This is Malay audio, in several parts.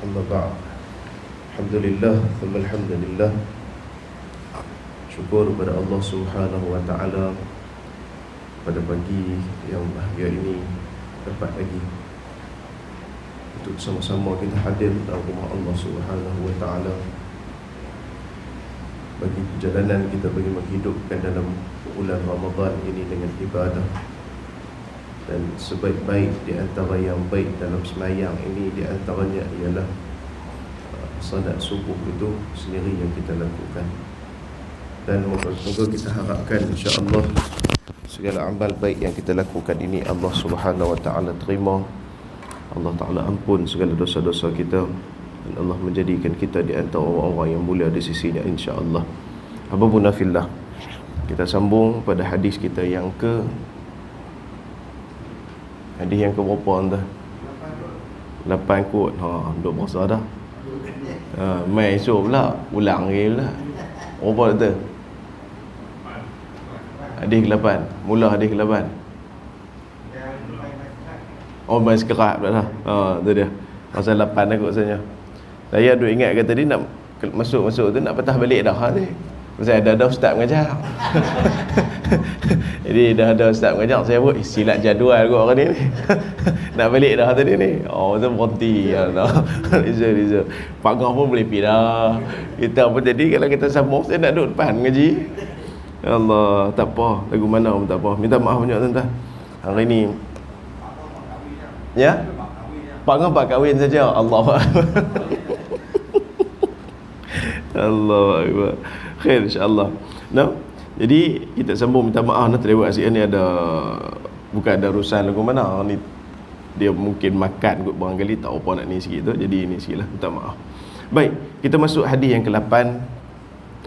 Amma ba'd. Alhamdulillah, thumma alhamdulillah. Syukur kepada Allah Subhanahu wa ta'ala pada pagi yang bahagia ini dapat lagi untuk sama-sama kita hadir dalam rumah Allah Subhanahu wa ta'ala, bagi perjalanan kita bagi menghidupkan dalam bulan Ramadan ini dengan ibadah. Dan sebaik-baik di antara yang baik dalam semayang ini, di antaranya ialah salat subuh itu sendiri yang kita lakukan. Dan moga-moga kita harapkan insya-Allah segala amal baik yang kita lakukan ini Allah Subhanahu wa ta'ala terima, Allah Ta'ala ampun segala dosa-dosa kita, dan Allah menjadikan kita di antara orang-orang yang mulia di sisinya insya-Allah. Habibuna fillah, kita sambung pada hadis kita yang hadis yang ke berapa anda? 8 kot. Duk berasa dah. Mai esok pula ulang lagi pula. Berapa tu? Hadis ke-8. Mula hadis ke-8. Oh, main sekerat pula dah. Tu dia. Pasal 8 dah kot sebenarnya. Saya duk ingat kata tadi nak masuk tu nak patah balik dah ni. Pasal ada ustaz mengajar. Jadi dah ada ustaz mengajar, saya buat silat jadual kot orang ni. Nak balik dah tadi ni. Oh, tu berhenti. Riza. Pak Gah pun boleh pergi dah. Kita apa jadi kalau kita sambung, saya nak duduk depan ngaji. Allah, tak apa. Lagu mana pun tak apa. Minta maaf banyak tuan-tuan. Hari ni ya? Pak Gah pak kahwin saja. Allah. Allah Akbar. Khair insya-Allah. No? Jadi kita sambung, minta maaf nak terlewat asyik ni ada bukan ada urusan lagu mana ni, dia mungkin makan kot barangkali tak apa nak ni sikit tu, jadi ni sikitlah, minta maaf. Baik, kita masuk hadis yang ke-8,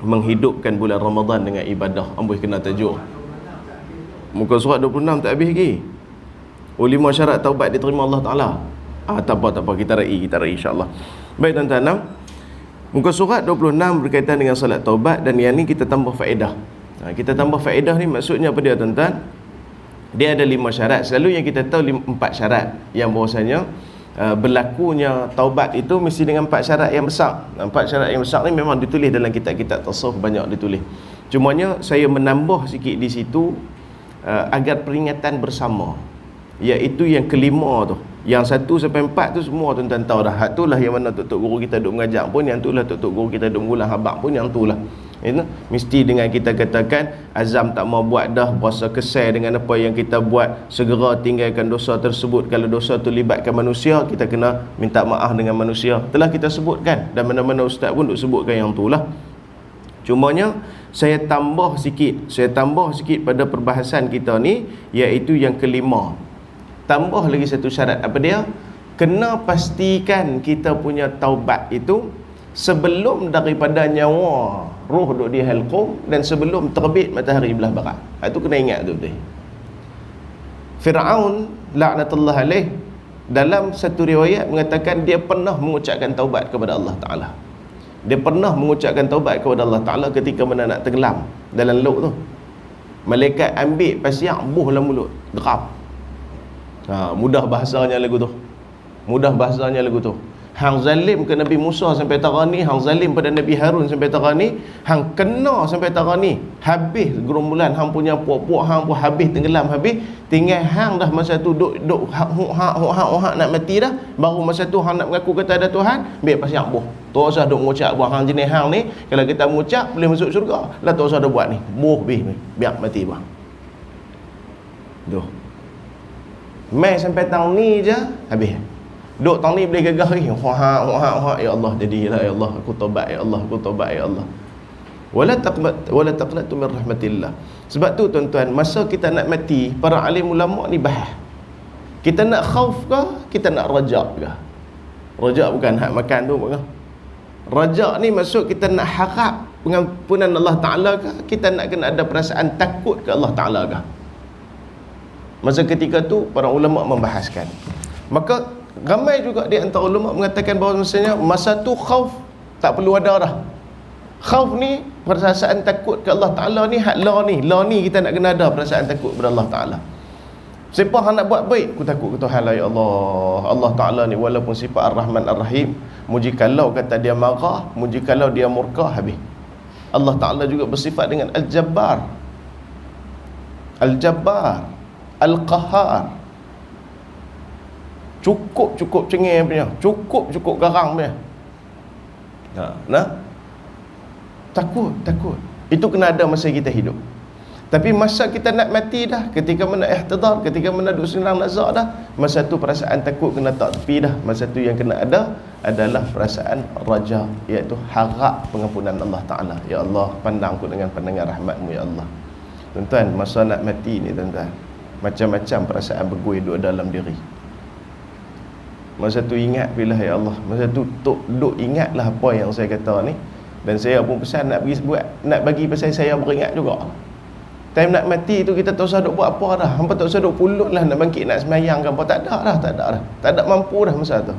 menghidupkan bulan Ramadan dengan ibadah. Amboi kena tajuk. Muka surat 26 tak habis lagi. 5 syarat taubat diterima Allah Taala. Tak apa kita rai insya-Allah. Baik tuan-tuan, muka surat 26 berkaitan dengan salat taubat, dan yang ni kita tambah faedah. Kita tambah faedah ni maksudnya apa dia tuan-tuan? Dia ada 5 syarat. Selalu yang kita tahu 4 syarat, yang bahawasanya berlakunya taubat itu mesti dengan 4 syarat yang besar. 4 syarat yang besar ni memang ditulis dalam kitab-kitab tasawuf, banyak ditulis. Cumanya saya menambah sikit di situ agar peringatan bersama, iaitu yang kelima tu. Yang 1 sampai 4 tu semua tuan-tuan tahu dah. Hak tu lah yang mana tok guru kita duk mengajar pun, yang tu lah tok guru kita duk mengulang habaq pun, yang tu lah. Itu mesti dengan kita katakan azam tak mau buat dah, berasa kesal dengan apa yang kita buat, segera tinggalkan dosa tersebut. Kalau dosa tu libatkan manusia, kita kena minta maaf dengan manusia. Telah kita sebutkan, dan mana-mana ustaz pun duk sebutkan yang tu lah. Cumanya saya tambah sikit pada perbahasan kita ni, iaitu yang kelima. Tambah lagi satu syarat. Apa dia? Kena pastikan kita punya taubat itu sebelum daripada nyawa roh duduk di halqum, dan sebelum terbit matahari belah barat. Itu kena ingat tu betul. Fir'aun laknatullah alaih dalam satu riwayat mengatakan dia pernah mengucapkan taubat kepada Allah Ta'ala. Dia pernah mengucapkan taubat kepada Allah Ta'ala ketika mana nak tenggelam dalam laut tu. Malaikat ambil pasir buh dalam mulut, derap. Mudah bahasanya lagu tu. Hang zalim ke Nabi Musa sampai tarani, hang zalim pada Nabi Harun sampai tarani, hang kena sampai tarani, habis gerombolan hang punya puak-puak hang pun habis, tenggelam habis, tinggal hang dah masa tu duk hak nak mati dah, baru masa tu hang nak mengaku kata ada Tuhan, ambil pasir buh. Tak usah duk mengucap buah hang jenis hang ni, kalau kita mengucap boleh masuk syurga. Lah tak usah dah buat ni. Buh biar mati bang. Tuh. Mai sampai tang ni je habis. Duk tang ni boleh gagah lagi. Ya Allah, jadilah ya Allah, aku taubat ya Allah, ya Allah. Wala taqnatu min rahmatillah. Sebab tu tuan-tuan, masa kita nak mati, para alim ulama ni bahas. Kita nak khauf ke, kita nak rajak ke? Rajak bukan hak makan tu bukan. Rajak ni maksud kita nak harap pengampunan Allah Ta'ala ke, kita nak kena ada perasaan takut ke Allah Ta'ala ke? Masa ketika tu para ulama membahaskan. Maka ramai juga di antara ulama mengatakan bahawa masa tu khauf tak perlu ada dah. Khauf ni perasaan takut ke Allah Ta'ala ni hak la ni kita nak kena ada perasaan takut kepada Allah Ta'ala. Siapa yang nak buat baik, aku takut ke Tuhan lah, ya Allah. Allah Ta'ala ni walaupun sifat Ar-Rahman Ar-Rahim, muji kalau kata dia marah, muji kalau dia murka, habis. Allah Ta'ala juga bersifat dengan Al-Jabbar, Al-Jabbar, Al-Qahar. Cukup cengeng punya, cukup garang punya. Nah, takut. Itu kena ada masa kita hidup. Tapi masa kita nak mati dah, ketika mana ihtidar, ketika mana duduk senang nazar dah, masa tu perasaan takut kena tak tepi dah. Masa tu yang kena ada adalah perasaan raja, iaitu harap pengampunan Allah Ta'ala. Ya Allah, pandang aku dengan pandangan rahmat-Mu, ya Allah. Tuan-tuan, masa nak mati ni tuan-tuan, macam-macam perasaan berguih duduk dalam diri. Masa tu ingat bila, ya Allah, masa tu duk ingatlah apa yang saya kata ni. Dan saya pun pesan nak bagi pasal saya beringat juga. Time nak mati tu kita tak usah duk buat apa dah. Hampa tak usah duk pulut lah nak bangkit nak semayang ke apa. Tak ada mampu dah masa tu.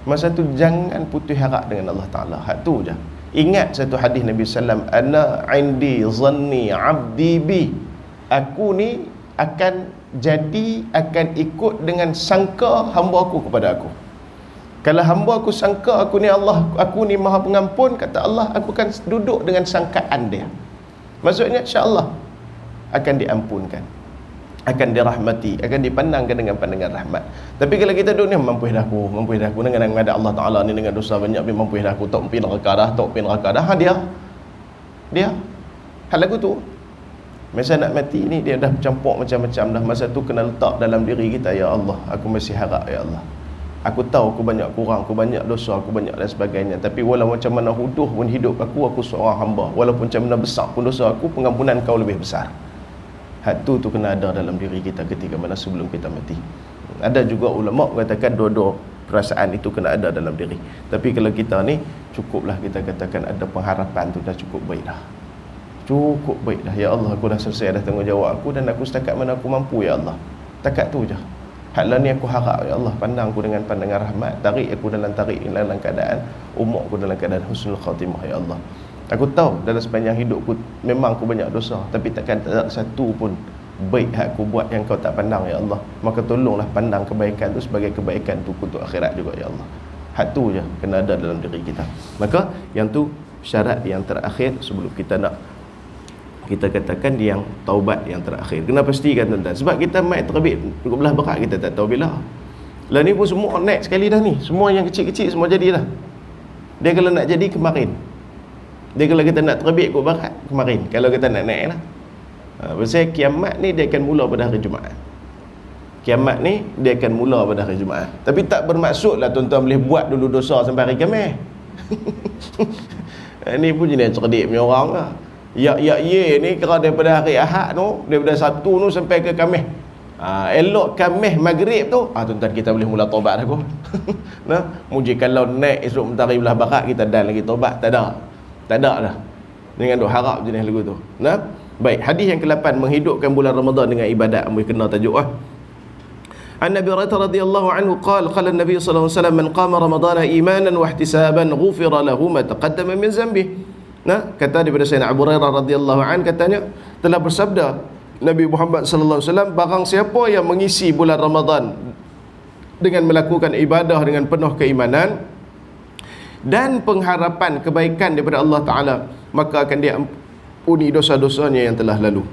Masa tu jangan putus harap dengan Allah Ta'ala. Hak tu je. Ingat satu hadis Nabi SAW, ana indi zanni abdi bi. Aku ni akan ikut dengan sangka hamba aku kepada aku. Kalau hamba aku sangka aku ni Allah, aku ni Maha Pengampun, kata Allah, aku akan duduk dengan sangkaan dia. Maksudnya insya-Allah akan diampunkan, akan dirahmati, akan dipandangkan dengan pandangan rahmat. Tapi kalau kita duduk ni, mampu dah aku dengan ada Allah Ta'ala ni dengan dosa banyak, mampu dah aku, tak pergi neraka dah, dia hal lagu tu. Masa nak mati ni dia dah campur macam-macam dah. Masa tu kena letak dalam diri kita, ya Allah, aku masih harap, ya Allah. Aku tahu aku banyak kurang, aku banyak dosa, aku banyak dan sebagainya. Tapi walau macam mana huduh pun hidup aku seorang hamba. Walaupun macam mana besar pun dosa aku, pengampunan kau lebih besar. Hak tu kena ada dalam diri kita ketika mana sebelum kita mati. Ada juga ulama mengatakan dua-dua perasaan itu kena ada dalam diri. Tapi kalau kita ni, cukuplah kita katakan ada pengharapan tu dah cukup baik dah. Cukup baik dah. Ya Allah, aku dah selesai dah tanggungjawab aku, dan aku setakat mana aku mampu, ya Allah. Takat tu je. Haklah ni aku harap, ya Allah, pandang aku dengan pandangan rahmat, tarik aku dalam keadaan umur aku dalam keadaan husnul khatimah, ya Allah. Aku tahu dalam sepanjang hidupku memang aku banyak dosa, tapi takkan tak ada satu pun baik hak aku buat yang kau tak pandang, ya Allah. Maka tolonglah pandang kebaikan tu sebagai kebaikan tu untuk akhirat juga, ya Allah. Hak tu je kena ada dalam diri kita. Maka yang tu syarat yang terakhir sebelum kita nak, kita katakan yang taubat yang terakhir. Kena pastikan tuan-tuan. Sebab kita mai terbit belah berat, kita tak tahu bila. Lah ni pun semua naik sekali dah ni. Semua yang kecil-kecil semua jadi dah. Dia kalau nak jadi kemarin. Dia kalau kita nak terbit kot barat kemarin. Kalau kita nak naik lah. Pasal kiamat ni dia akan mula pada hari Jumaat. Kiamat ni dia akan mula pada hari Jumaat. Tapi tak bermaksud lah tuan-tuan boleh buat dulu dosa sampai hari Khamis. Ni pun jenis cerdik punya orang lah. Ye ni kira daripada hari Ahad tu, daripada Sabtu tu sampai ke Khamis. Elok Khamis maghrib tu, tuan-tuan kita boleh mula taubat dah kot. Nah, muji kalau naik esok mentari belah barat kita dan lagi taubat, tak ada dah. Dengan duk harap jenis lagu tu. Nah, baik, hadis yang ke-8, menghidupkan bulan Ramadan dengan ibadat. Ambil kena tajuk An Nabi radhiyallahu anhu qala qala Nabi sallallahu alaihi wasallam, man qama ramadana imanan wa ihtisaban ghufira lahu ma taqaddama min dhanbihi. Nah, kata daripada Sayyidina Abu Hurairah radhiyallahu anhu, katanya telah bersabda Nabi Muhammad sallallahu alaihi wasallam, barang siapa yang mengisi bulan Ramadan dengan melakukan ibadah dengan penuh keimanan dan pengharapan kebaikan daripada Allah Ta'ala, maka akan diampuni dosa-dosanya yang telah lalu.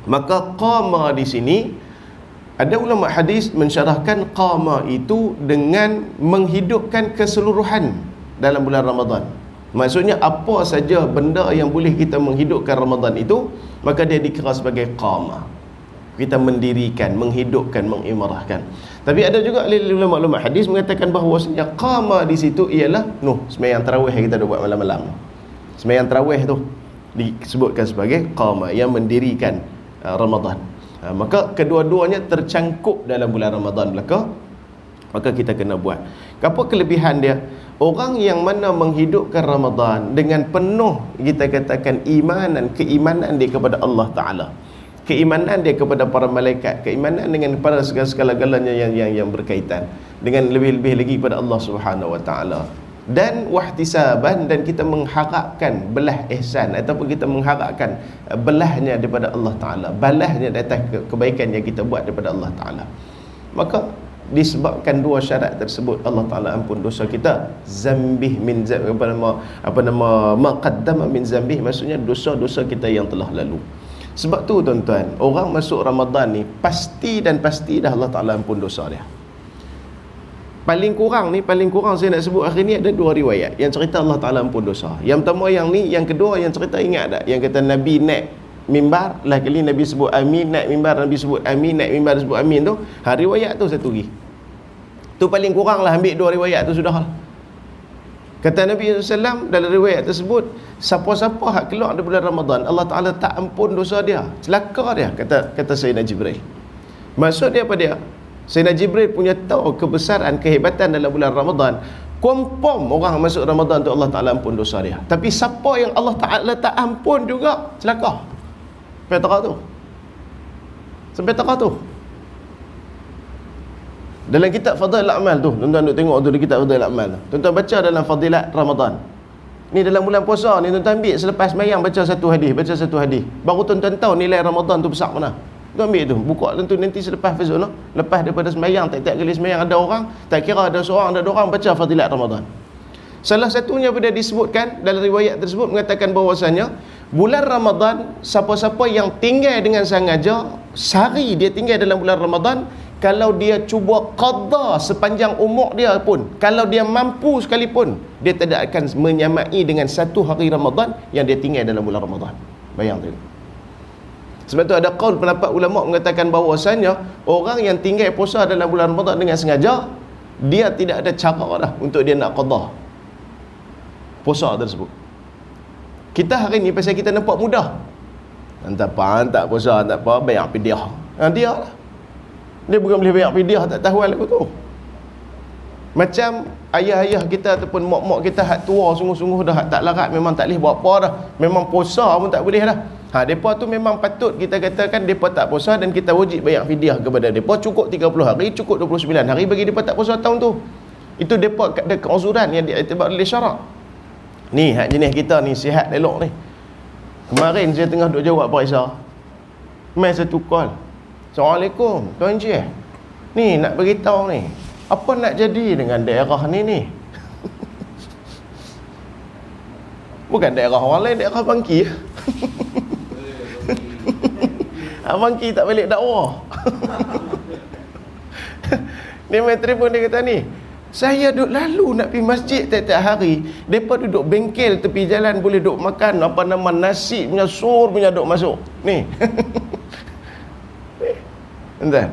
Maka qama di sini, ada ulama hadis mensyarahkan qama itu dengan menghidupkan keseluruhan dalam bulan Ramadan. Maksudnya apa saja benda yang boleh kita menghidupkan Ramadan itu, maka dia dikira sebagai qama. Kita mendirikan, menghidupkan, mengimarahkan. Tapi ada juga ulama-ulama hadis mengatakan bahawasanya qama di situ ialah sembahyang tarawih yang kita dah buat malam-malam. Sembahyang tarawih tu disebutkan sebagai qama, yang mendirikan Ramadan. Maka kedua-duanya tercangkup dalam bulan Ramadan belaka, maka kita kena buat. Apa kelebihan dia? Orang yang mana menghidupkan Ramadan dengan penuh, kita katakan keimanan dia kepada Allah Ta'ala, keimanan dia kepada para malaikat, keimanan dengan pada segala-galanya yang berkaitan, dengan lebih-lebih lagi kepada Allah Subhanahu Wa Ta'ala. dan wahtisaban, dan kita mengharapkan belah ihsan ataupun kita mengharapkan belahnya daripada Allah Ta'ala, balasnya atas kebaikan yang kita buat daripada Allah Ta'ala. Maka disebabkan dua syarat tersebut, Allah Ta'ala ampun dosa kita. Zambih min zambih, apa nama maqaddama min zambih, maksudnya dosa-dosa kita yang telah lalu. Sebab tu tuan-tuan, orang masuk Ramadan ni pasti dah Allah Ta'ala ampun dosa dia. Paling kurang saya nak sebut hari ni ada dua riwayat yang cerita Allah Ta'ala ampun dosa. Yang pertama yang ni, yang kedua yang cerita, ingat tak yang kata Nabi naik mimbar, lah kali Nabi sebut amin, naik mimbar Nabi sebut amin, naik mimbar sebut amin tu, riwayat tu satu lagi. Tu paling kurang lah, ambil dua riwayat tu sudah lah. Kata Nabi SAW dalam riwayat tersebut, siapa-siapa hak keluar di bulan Ramadan, Allah Ta'ala tak ampun dosa dia, celaka dia, kata Sayyidina Jibril. Maksud dia apa dia? Sayyidina Jibril punya tahu kebesaran, kehebatan dalam bulan Ramadan. Confirm orang masuk Ramadan tu Allah Ta'ala ampun dosa dia. Tapi siapa yang Allah Ta'ala tak ampun juga, celaka. Sampai tengah tu. Dalam kitab Fadail A'mal tu, tuan-tuan duk tengok tu, di kitab Fadail A'mal tu, tuan-tuan baca dalam Fadilat Ramadan ni, dalam bulan puasa ni, tuan-tuan ambil selepas sembahyang baca satu hadis, baru tuan-tuan tahu nilai Ramadan tu besar mana. Tuan ambil tu, buka tentu nanti selepas fazul, lepas daripada sembahyang, tiap-tiap kali sembahyang ada orang, tak kira ada seorang, ada dua orang, baca Fadilat Ramadan. Salah satunya pada disebutkan dalam riwayat tersebut mengatakan bahawasanya bulan Ramadan, siapa-siapa yang tinggal dengan sengaja sehari dia tinggal dalam bulan Ramadan, kalau dia cuba qada sepanjang umur dia pun, kalau dia mampu sekalipun, dia tidak akan menyamai dengan satu hari Ramadan yang dia tinggal dalam bulan Ramadan. Bayang tu. Sebab tu ada qaul pendapat ulama mengatakan bahawasanya orang yang tinggal puasa dalam bulan Ramadan dengan sengaja, dia tidak ada cara dah untuk dia nak qada puasa tersebut. Kita hari ni pasal kita nampak mudah, tak puasa, tak apa, bayar fidyah. Dia lah. Dia bukan boleh bayar fidyah, tak tahu lagu tu. Macam ayah-ayah kita ataupun mak-mak kita hak tua sungguh-sungguh dah, hak tak larat, memang tak boleh buat apa dah, memang puasa pun tak boleh dah. Depa tu memang patut kita katakan depa tak puasa dan kita wajib bayar fidyah kepada depa. Cukup 30 hari, cukup 29 hari bagi depa tak puasa tahun tu. Itu depa ada keuzuran yang diiktibar oleh syarak. Ni hak jenis kita ni sihat elok ni. Kemarin saya tengah duk jawab Pak Isa, mai satu call, Assalamualaikum Tuan Encik, ni nak beritahu ni, apa nak jadi dengan daerah ni bukan daerah orang lain, daerah Bangki. Bangki tak balik dakwah. Dia main telefon, dia kata ni, saya duduk lalu nak pergi masjid tiap-tiap hari, mereka duduk bengkel tepi jalan, boleh duduk makan apa nama nasi punya, sur punya duduk masuk ni. Entah.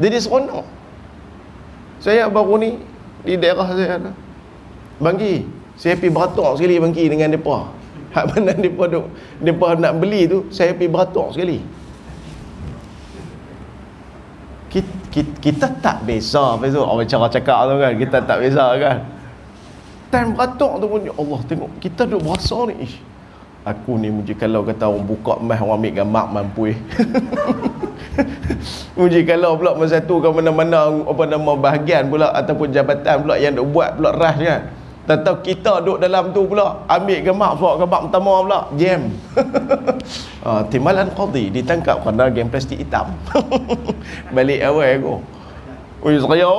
Jadi seronok. Saya baru ni di daerah saya ada Bangki, saya pergi beratuk sekali Bangki dengan mereka. Hak mana mereka nak beli tu, saya pergi beratuk sekali. Kita tak biasa orang cara cakap tu kan, kita tak biasa kan. Time beratuk tu pun, ya Allah, tengok kita duk berasa ni, aku ni muji kalau kata orang buka emas, orang ambil gambar mampu. Muji kalau pula masa tu ke mana-mana apa nama bahagian pula ataupun jabatan pula yang duk buat pula ras kan, tak tahu kita duk dalam tu pula ambil gambar, buat gambar pertama pula jam. Timbalan qadhi ditangkap kerana game plastik hitam. Balik awal aku, saya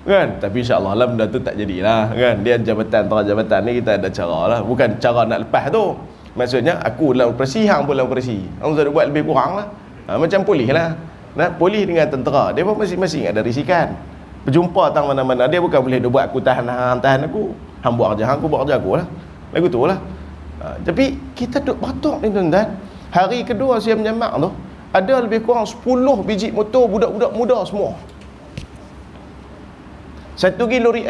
kan, tapi insya-Allah lah benda tu tak jadilah kan. Dia jabatan ni kita ada cara lah, bukan cara nak lepas tu. Maksudnya aku dalam operasi, hang pun dalam operasi, hang sudah buat lebih kurang lah. Macam polis lah, polis dengan tentera, dia pun masing-masing ada risikan. Berjumpa tang mana-mana, dia bukan boleh dia buat aku tahan aku, hang buat kerja hang, aku buat kerja aku lah, lagu tu lah. Tapi kita duk batuk ni tuan-tuan. Hari kedua saya menyamak tu, ada lebih kurang 10 biji motor budak-budak muda semua. Satu lagi lori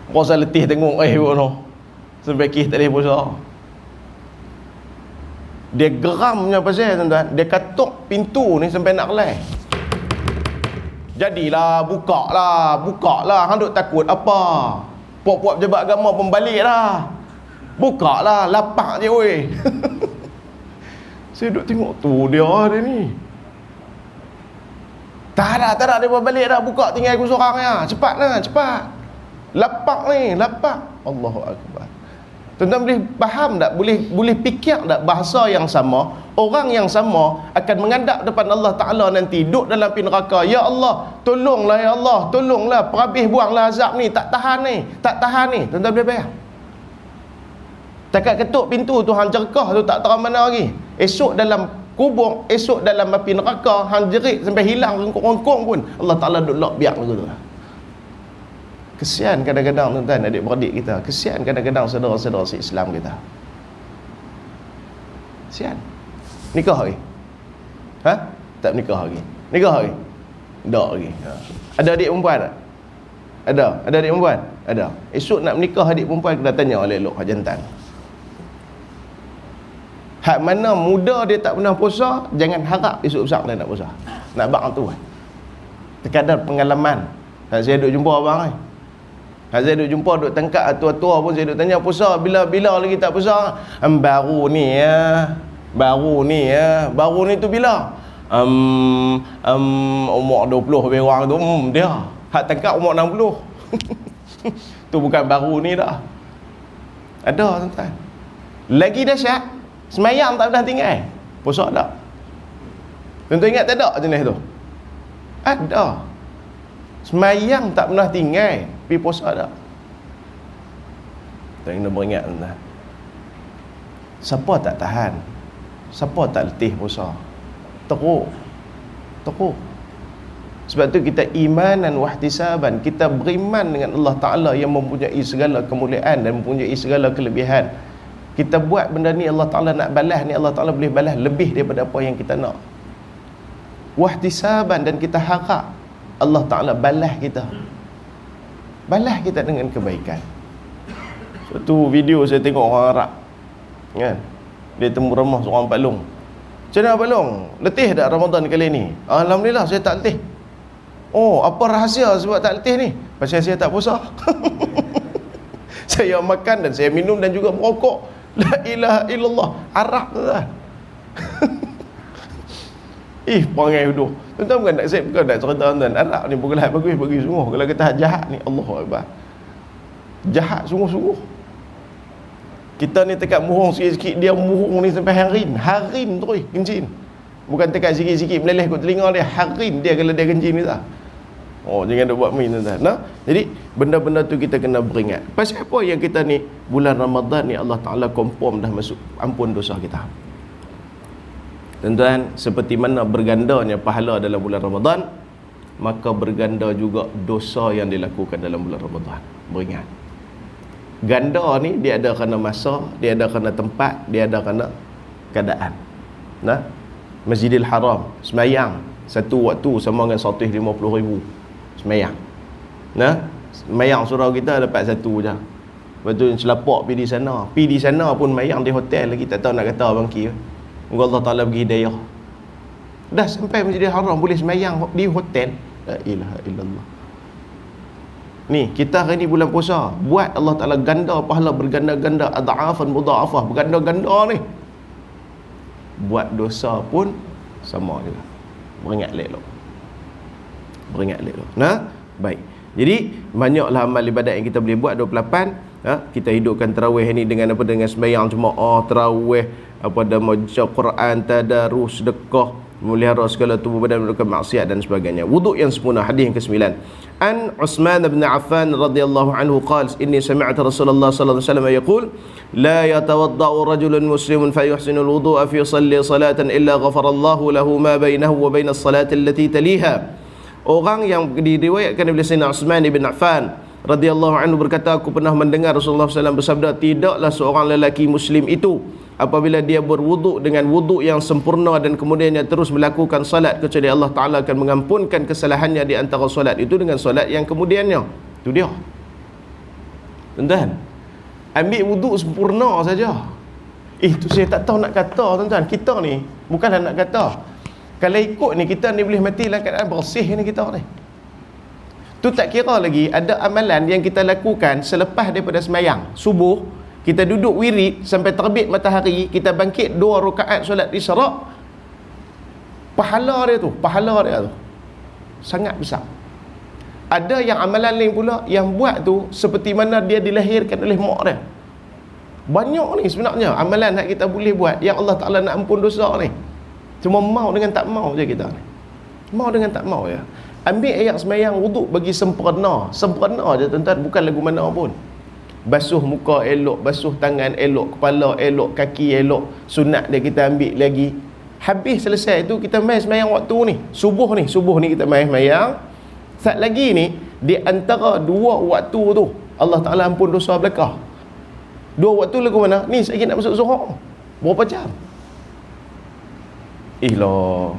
rasa letih tengok sampai kih tak boleh puasa. Dia geramnya pasal tuan-tuan, dia katuk pintu ni sampai nak kelai. Jadilah buka lah, hang duk takut apa? Puak-puak pejabat agama pun balik lah, buka lah, lapak je weh. Saya duk tengok tu dia ni. Tak ada dia balik dah, buka tinggal aku seorang ya. Cepat lah, cepat. Lapak ni, lapak. Allahu akbar. Tuan-tuan boleh faham tak? Boleh fikir tak bahasa yang sama, orang yang sama akan menghadap depan Allah Ta'ala nanti, duduk dalam api neraka. Ya Allah, tolonglah ya Allah, tolonglah, perhabis buanglah azab ni, tak tahan ni. Tuan-tuan boleh bayar? Takat ketuk pintu tu hang jerkah tu tak tahu mana lagi. Esok dalam kubur, esok dalam api neraka, hang jerit sampai hilang rengkung-rengkung pun Allah Ta'ala duduk lock biar begitu. Kesian kadang-kadang tuan-tuan adik-beradik kita, kesian kadang-kadang saudara-saudara se-Islam kita. Kesian. Nikah lagi? Tak nikah lagi. Nikah lagi? Tak lagi. Ada adik perempuan tak? Ada adik perempuan? Ada. Esok nak menikah adik perempuan kena tanya elok hak jantan. Hak mana muda dia tak pernah puasa, jangan harap esok besar dia nak puasa. Nak bak tu. Terkadar pengalaman. Saya duduk jumpa abang ni. Saya duduk jumpa, duduk tangkap tua-tua pun saya duduk tanya puasa bila lagi tak puasa. Baru ni tu bila? Umur 20 lebih kurang tu. Dia hak tangkap umur 60. Tu bukan baru ni dah. Ada tuan-tuan. Lagi dahsyat, semayang tak pernah tinggal. Puasa tak? Tuan-tuan ingat tak ada jenis tu? Ada. Semayang tak pernah tinggal, pergi puasa tak? Tak kena beringat tuan-tuan. Siapa tak tahan? Siapa tak letih puasa? Teruk. Sebab tu kita imanan wahtisaban, kita beriman dengan Allah Ta'ala yang mempunyai segala kemuliaan dan mempunyai segala kelebihan. Kita buat benda ni, Allah Ta'ala nak balas ni, Allah Ta'ala boleh balas lebih daripada apa yang kita nak. Wahtisaban, dan kita harap Allah Ta'ala balas kita dengan kebaikan. Suatu video saya tengok orang Arab kan, dia temu rumah seorang Pak Long. Macam mana Pak Long? Letih tak Ramadan kali ni? Alhamdulillah saya tak letih. Oh, apa rahsia sebab tak letih ni? Pasal saya tak puasa. Saya makan dan saya minum dan juga merokok. La ilaha illallah. Arab tu lah. Perangai duduk. Tuan-tuan bukan nak cerita tuan-tuan, Arab ni bukanlah bagus sungguh. Kalau kita jahat ni, Allahu Akbar, jahat sungguh-sungguh. Kita ni tekat muhung sikit-sikit, dia muhung ni sampai harin terus kencing. Bukan tekat sikit-sikit meleleh kat telinga dia, harin dia kalau dia kencing ni tak. Oh, jangan duk buat main tuan-tuan. Nah, jadi benda-benda tu kita kena beringat. Pasal apa yang kita ni bulan Ramadan ni Allah Taala confirm dah masuk ampun dosa kita. Tuan-tuan, seperti mana bergandanya pahala dalam bulan Ramadan, maka berganda juga dosa yang dilakukan dalam bulan Ramadan. Beringat. Ganda ni dia ada kerana masa, dia ada kerana tempat, dia ada kerana keadaan. Nah, Masjidil Haram semayang satu waktu sama dengan 150,000 semayang. Nah, semayang surau kita dapat satu je. Lepas tu selapak pergi di sana pun mayang di hotel lagi, tak tahu nak kata abang kira. Moga Allah Ta'ala bagi hidayah. Dah sampai Masjidil Haram boleh semayang di hotel. La ilaha illallah. Ni kita hari ni bulan puasa, buat Allah Ta'ala ganda pahala berganda-ganda, adha'afan mudha'afah, berganda-ganda ni. Buat dosa pun sama juga. Beringat elok. Nah, baik. Jadi banyaklah amal ibadat yang kita boleh buat 28. Kita hidupkan tarawih ni dengan apa, dengan sembahyang jemaah, tarawih, apa dah baca Quran, tadarus, sedekah, memelihara segala tubuh badan melakukan maksiat dan sebagainya. Wuduk yang sempurna. Hadis yang ke-9. An Uthman bin Affan radhiyallahu anhu qala inni sami'tu Rasulullah sallallahu alaihi wasallam yaqul la yatawadda'u rajulun muslimun fayuhsinu al-wudu'a fi yusalli salatan illa ghafarallahu lahu ma bainahu wa bainas salati allati taliha. Orang yang diriwayatkan oleh Sayyidina Uthman bin Affan radhiyallahu anhu berkata, aku pernah mendengar Rasulullah SAW bersabda, tidaklah seorang lelaki muslim itu apabila dia berwuduk dengan wuduk yang sempurna dan kemudian dia terus melakukan salat, kecuali Allah Ta'ala akan mengampunkan kesalahannya di antara salat itu dengan salat yang kemudiannya. Itu dia. Tuan-tuan, ambil wuduk sempurna saja. Itu saya tak tahu nak kata tuan-tuan. Kita ni bukanlah nak kata, kalau ikut ni kita ni boleh mati dalam keadaan bersih ni kita ni. Tu tak kira lagi ada amalan yang kita lakukan selepas daripada semayang subuh, kita duduk wirid sampai terbit matahari, kita bangkit 2 rakaat solat isyraq, pahala dia tu sangat besar. Ada yang amalan lain pula yang buat tu seperti mana dia dilahirkan oleh mak dia. Banyak ni sebenarnya amalan yang kita boleh buat yang Allah Ta'ala nak ampun dosa ni. Cuma mau dengan tak mau je kita ni. Mau dengan tak mau ya. Ambil ayat sembahyang wuduk bagi sempurna. Sempurna je tuan-tuan, bukan lagu mana pun. Basuh muka elok, basuh tangan elok, kepala elok, kaki elok. Sunat dia kita ambil lagi. Habis selesai tu kita mai sembahyang waktu ni. Subuh ni kita mai sembahyang. Sat lagi ni, di antara dua waktu tu Allah Ta'ala ampun dosa belakang. Dua waktu lagu mana? Ni saya nak masuk Zuhur. Berapa jam? Lah.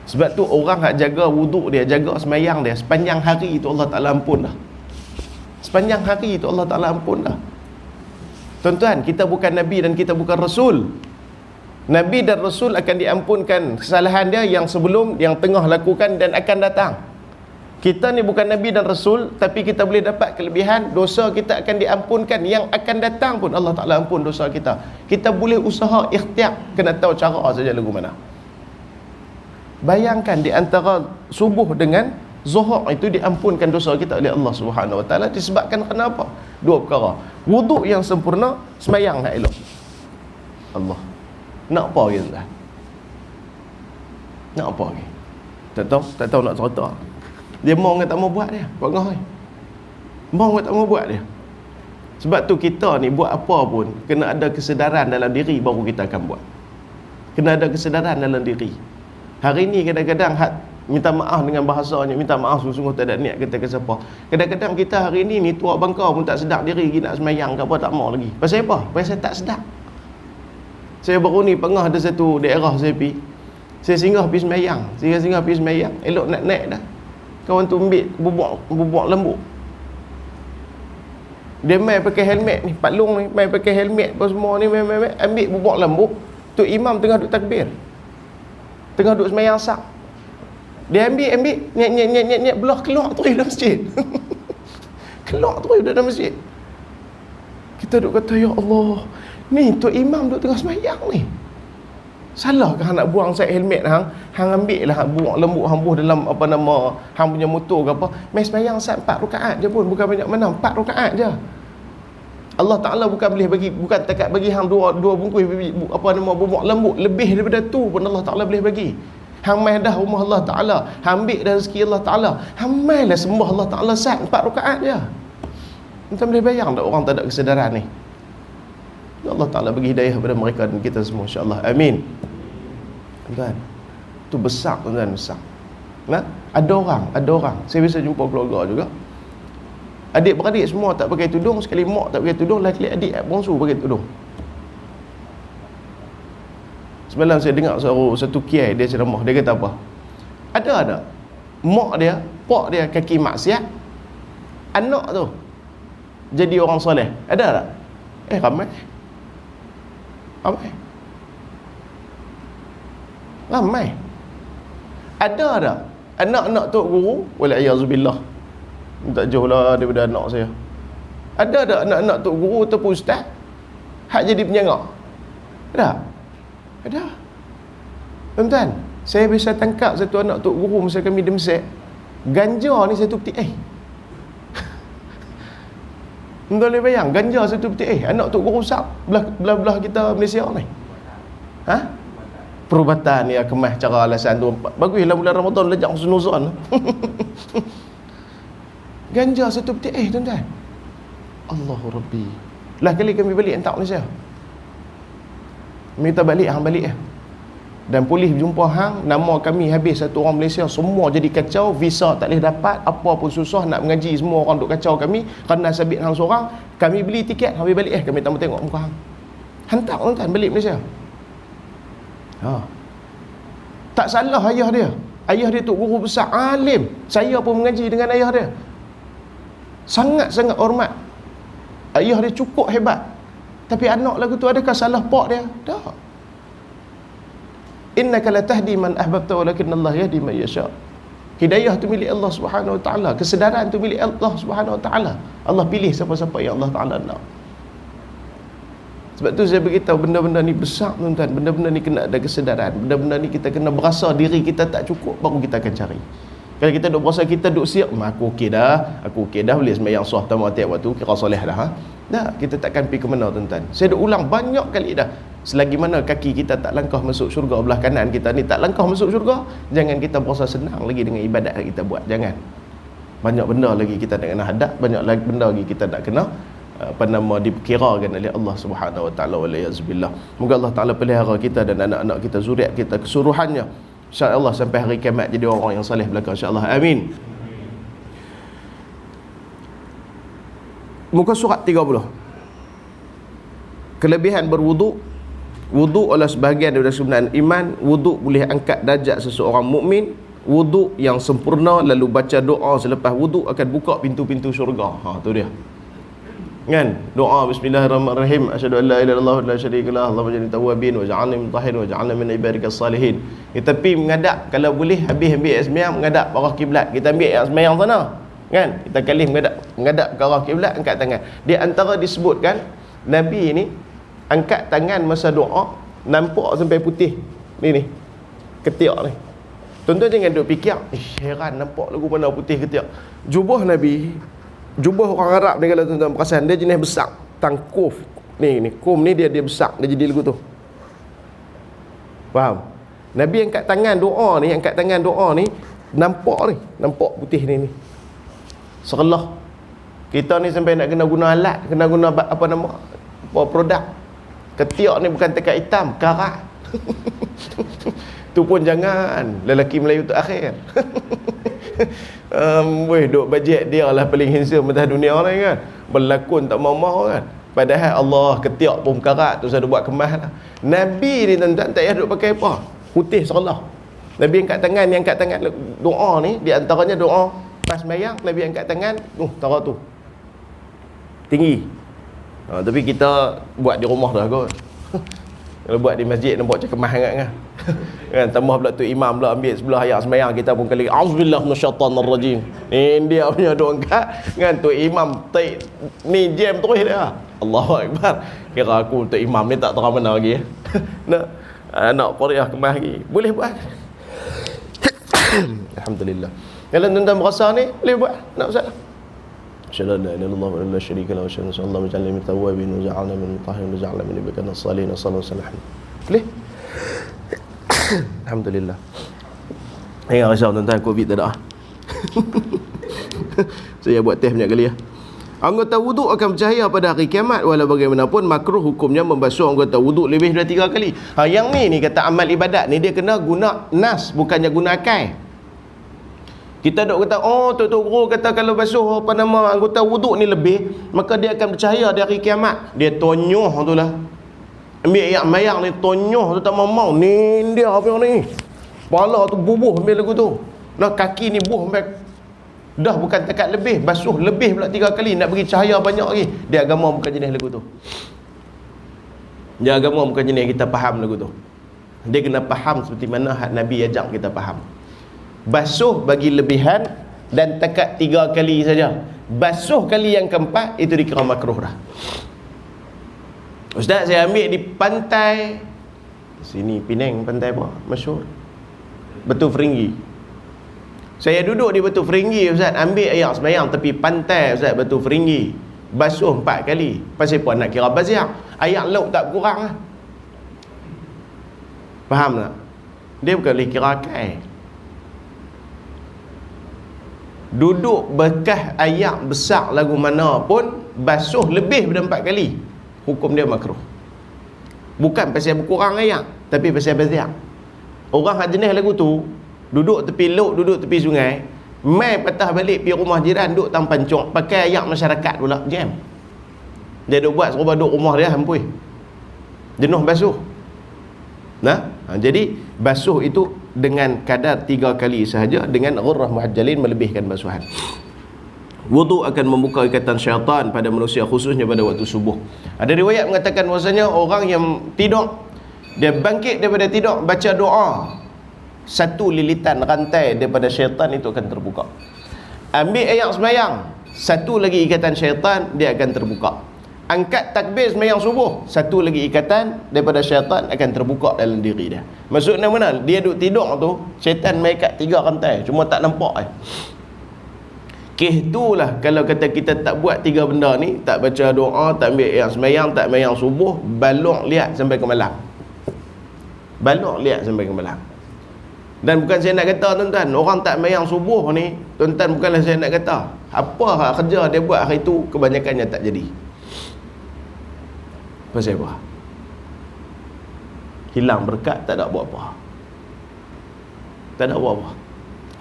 Sebab tu orang hak jaga wuduk dia, jaga sembahyang dia, sepanjang hari tu Allah Ta'ala ampun dah. Sepanjang hari tu Allah Ta'ala ampun dah. Tuan-tuan, kita bukan Nabi dan kita bukan Rasul. Nabi dan Rasul akan diampunkan kesalahan dia yang sebelum, yang tengah lakukan dan akan datang. Kita ni bukan Nabi dan Rasul, tapi kita boleh dapat kelebihan, dosa kita akan diampunkan. Yang akan datang pun Allah Ta'ala ampun dosa kita. Kita boleh usaha ikhtiar, kena tahu cara saja lagu mana. Bayangkan di antara subuh dengan Zuhur itu diampunkan dosa kita oleh Allah Subhanahu Wa Ta'ala. Disebabkan kenapa? Dua perkara. Wuduk yang sempurna, sembahyang yang elok. Allah. Nak apa lagi tuan? Nak apa lagi? Tak tahu nak cerita. Dia mau dengan tak mau buat dia. Buat ngah. Mau dengan tak mau buat dia. Sebab tu kita ni buat apa pun kena ada kesedaran dalam diri baru kita akan buat. Kena ada kesedaran dalam diri. Hari ni kadang-kadang minta maaf dengan bahasanya, minta maaf sungguh-sungguh tak ada niat kita ke siapa. Kadang-kadang kita hari ni tua bangka pun tak sedar diri lagi nak semayang ke apa, tak mau lagi. Pasal apa? Pasal tak sedar. Saya baru ni pengah ada satu daerah saya pergi. Saya singgah pergi semayang. Singgah pergi semayang. Elok nak naik dah. Kawan tu ambil bubuk lembu. Dia main pakai helmet ni, Pak Long ni main pakai helmet apa semua ni, main ambil bubuk lembu. Tu imam tengah duk takbir, tengah duk semayang sak. Dia ambil nyet belah keluar terus dalam masjid. Keluar terus dalam masjid. Kita duk kata, ya Allah, ni tu imam duk tengah semayang ni. Salah ke hang nak buang set helmet hang ambil lah buang lembu hang buh dalam apa nama hang punya motor ke apa. Mai sembahyang sat 4 rakaat je pun, bukan banyak mana, 4 rakaat je. Allah Taala bukan boleh bagi, bukan takat bagi hang dua bungkus apa nama bubuk lembu, lebih daripada tu pun Allah Taala boleh bagi. Hang mai dah rumah Allah Taala, hang ambil dah rezeki Allah Taala, hang mai lah sembah Allah Taala sat 4 rakaat je. Entah boleh bayang tak orang tak ada kesedaran ni. Allah Ta'ala bagi hidayah kepada mereka dan kita semua, insyaAllah. Amin. Tuan, tu besar tuan, besar. Nah, ada orang saya biasa jumpa keluarga juga, adik-beradik semua tak pakai tudung, sekali mak tak pakai tudung, laki adik bongsu pakai tudung. Semalam saya dengar satu kiai dia ceramah, dia kata apa? Ada mak dia, pak dia kaki maksiat, anak tu jadi orang soleh. Ada tak? Ramai. Ada tak anak-anak tok guru, walaiyazubillah, tak jauh lah daripada anak saya. Ada tak anak-anak tok guru ataupun ustaz hak jadi penjaga? Ada. Tuan-tuan, saya bisa tangkap satu anak tok guru masa kami di Mesir. Ganja ni satu peti Anda boleh bayang, ganja satu peti anak tok guru sap belah kita Malaysia ni. Perubatan ya, kemah cara alasan tu. Baguslah bulan Ramadan lejak husnuzon. Ganja satu peti tuan-tuan. Allahu Rabbi. Lah kali kami balik entak Malaysia. Minta balik, hang balik dan polis jumpa hang, nama kami habis satu orang Malaysia, semua jadi kacau, visa tak boleh dapat, apa pun susah nak mengaji, semua orang duk kacau kami kerana sabit hang seorang. Kami beli tiket, habis balik kami tak mau tengok muka hang. Hantar tuan balik Malaysia. Tak salah ayah dia tu guru besar, alim. Saya pun mengaji dengan ayah dia, sangat-sangat hormat. Ayah dia cukup hebat. Tapi anak lagu tu adakah salah pak dia? Tak. Innaka la tahdi man ahbabta walakinnallaha yahdi man yasha. Hidayah tu milik Allah Subhanahu Wa Taala, kesedaran tu milik Allah Subhanahu Wa Taala. Allah pilih siapa-siapa yang Allah Taala nak. Sebab tu saya beritahu benda-benda ni besar tuan-tuan, benda-benda ni kena ada kesedaran, benda-benda ni kita kena berasa diri kita tak cukup, baru kita akan cari. Kalau kita duk puasa, kita duk siap, aku okey dah boleh sembahyang sah tamat tiap waktu, kira soleh dah. Dah, kita takkan pergi ke mana tuan-tuan. Saya duk ulang banyak kali dah. Selagi mana kaki kita tak langkah masuk syurga belah kanan kita ni tak langkah masuk syurga, jangan kita puasa senang lagi dengan ibadat yang kita buat. Jangan. Banyak benda lagi kita nak kena hadap, banyak lagi benda lagi kita nak kena diperkirakan oleh Allah Subhanahu Wa Taala. Waliyazbillah. Moga Allah Taala pelihara kita dan anak-anak kita, zuriat kita keseluruhannya, insya-Allah sampai hari kiamat jadi orang yang soleh belaka, insya-Allah. Amin. Muka surat 30. Kelebihan berwuduk. Wuduk adalah sebahagian daripada kesempurnaan iman. Wuduk boleh angkat darjat seseorang mukmin. Wuduk yang sempurna lalu baca doa selepas wuduk akan buka pintu-pintu syurga. Tu dia. Kan? Doa bismillahirrahmanirrahim. Asyhadu an la ilaha illallah wa la syarika lah. Allahumma ja'alni tawwabin wa ja'alni mutahhirin wa ja'alni min ibadikas salihin. Kita pergi menghadap, kalau boleh habis ambil air sembahyang menghadap ke arah kiblat. Kita ambil air sembahyang sana. Kan? Kita kali menghadap ke arah kiblat, angkat tangan. Di antara disebutkan Nabi ni angkat tangan masa doa nampak sampai putih ni ketiak ni. Tuan-tuan jangan duk fikir heran nampak lagu mana putih ketiak. Jubah Nabi, jubah orang Arab ni kalau tuan-tuan perasan dia jenis besar, tangkuf ni kum ni dia besar, dia jadi lagu tu. Faham? Nabi angkat tangan doa ni nampak putih ni. Serelah kita ni sampai nak kena guna alat, kena guna apa nama produk. Ketiak ni bukan tekat hitam, karat. Tu pun jangan, lelaki Melayu tu akhir. Duk bajet dia lah paling handsome atas dunia ni kan. Berlakon tak mau-mau kan. Padahal Allah ketiak pun karat tu saya buat kemas lah. Nabi ni tuan-tuan tak payah duk pakai apa, putih serelah. Nabi angkat tangan doa ni, di antaranya doa pas sembahyang, Nabi angkat tangan, tara tu tinggi. Tapi kita buat di rumah dah kot. Kalau buat di masjid nampak macam kemas sangat kan. Kan tambah pula tu imam pula ambil sebelah ayat sembahyang, kita pun kali auzubillah minasyaitanirrajim. Ni dia punya doa angkat kan, tu imam ni jam terus dia. Allahu akbar. Kira aku tu imam ni tak tahu mana lagi. Nak qariah kemas lagi. Boleh buat. Alhamdulillah. Kalau tuan-tuan berasa ni boleh buat, nak usah. Asyhadu an la ilaha illallah wa la syarika lahu wa asyhadu anna Muhammadan ja'alna min tawwabin wa ja'alna min mutahhirin wa ja'alna min ibadikas salihin. Sallallahu alaihi wasallam. Boleh? Alhamdulillah. Jangan risau tuan-tuan, Covid tak ada. Saya buat test banyak kali ya. Anggota wuduk akan bercahaya pada hari kiamat. Walau bagaimanapun makruh hukumnya membasuh anggota wuduk lebih dari 3 kali. Yang ni kata amal ibadat ni dia kena guna nas, bukannya guna akal. Kita dok kata, Tok Guru kata kalau basuh anggota wuduk ni lebih, maka dia akan bercahaya di hari kiamat. Dia tonyoh tu lah. Ambil ayat mayang ni tonyoh tu tak mau. Ni dia apa ni? Kepala tu bubuh ambil lagu tu. Nah kaki ni buh sampai dah bukan tekat lebih, basuh lebih pula 3 kali, nak bagi cahaya banyak lagi. Dia agama bukan jenis lagu tu. Dia agama bukan jenis kita faham lagu tu. Dia kena faham seperti mana Nabi ajak kita faham. Basuh bagi lebihan dan tekat 3 kali saja. Basuh kali yang keempat itu dikira makruh dah. Ustaz, saya ambil di pantai sini Penang, pantai apa masyhur, Batu Feringgi. Saya duduk di Batu Feringgi Ustaz, ambil air sembahyang tepi pantai Ustaz, Batu Feringgi, basuh 4 kali. Pasal apa nak kira bazir? Air laut tak kurang lah. Faham tak? Dia bukan boleh kira akal. Duduk bekas air besar lagu mana pun basuh lebih daripada 4 kali, hukum dia makruh. Bukan pasal berkurang air, tapi pasal bazir. Orang hak jenis lagu tu duduk tepi laut, duduk tepi sungai, mai patah balik pergi rumah jiran duduk tang pancung, pakai air masyarakat pula jam. Dia duk buat serupa duduk rumah dia hampui. Jenuh basuh. Jadi basuh itu dengan kadar 3 kali sahaja, dengan ghurrah muhajjalin, melebihkan basuhan. Wuduk akan membuka ikatan syaitan pada manusia, khususnya pada waktu subuh. Ada riwayat mengatakan bahasanya orang yang tidur, dia bangkit daripada tidur baca doa, 1 lilitan rantai daripada syaitan itu akan terbuka. Ambil ayat sembahyang, 1 lagi ikatan syaitan dia akan terbuka. angkat takbir sembahyang subuh, satu lagi ikatan daripada syaitan akan terbuka dalam diri dia. Maksudnya mana? Dia duduk tidur tu, syaitan main kat 3 rantai, cuma tak nampak itulah kalau kata kita tak buat 3 benda ni, tak baca doa, tak ambil yang sembahyang, tak sembahyang subuh, balok lihat sampai ke malam. Balok lihat sampai ke malam. Dan bukan saya nak kata tuan-tuan, orang tak sembahyang subuh ni, tuan-tuan, bukanlah saya nak kata apa kerja dia buat hari tu, kebanyakannya tak jadi. Pasal apa? Hilang berkat, tak ada buat apa. Tak ada buat apa.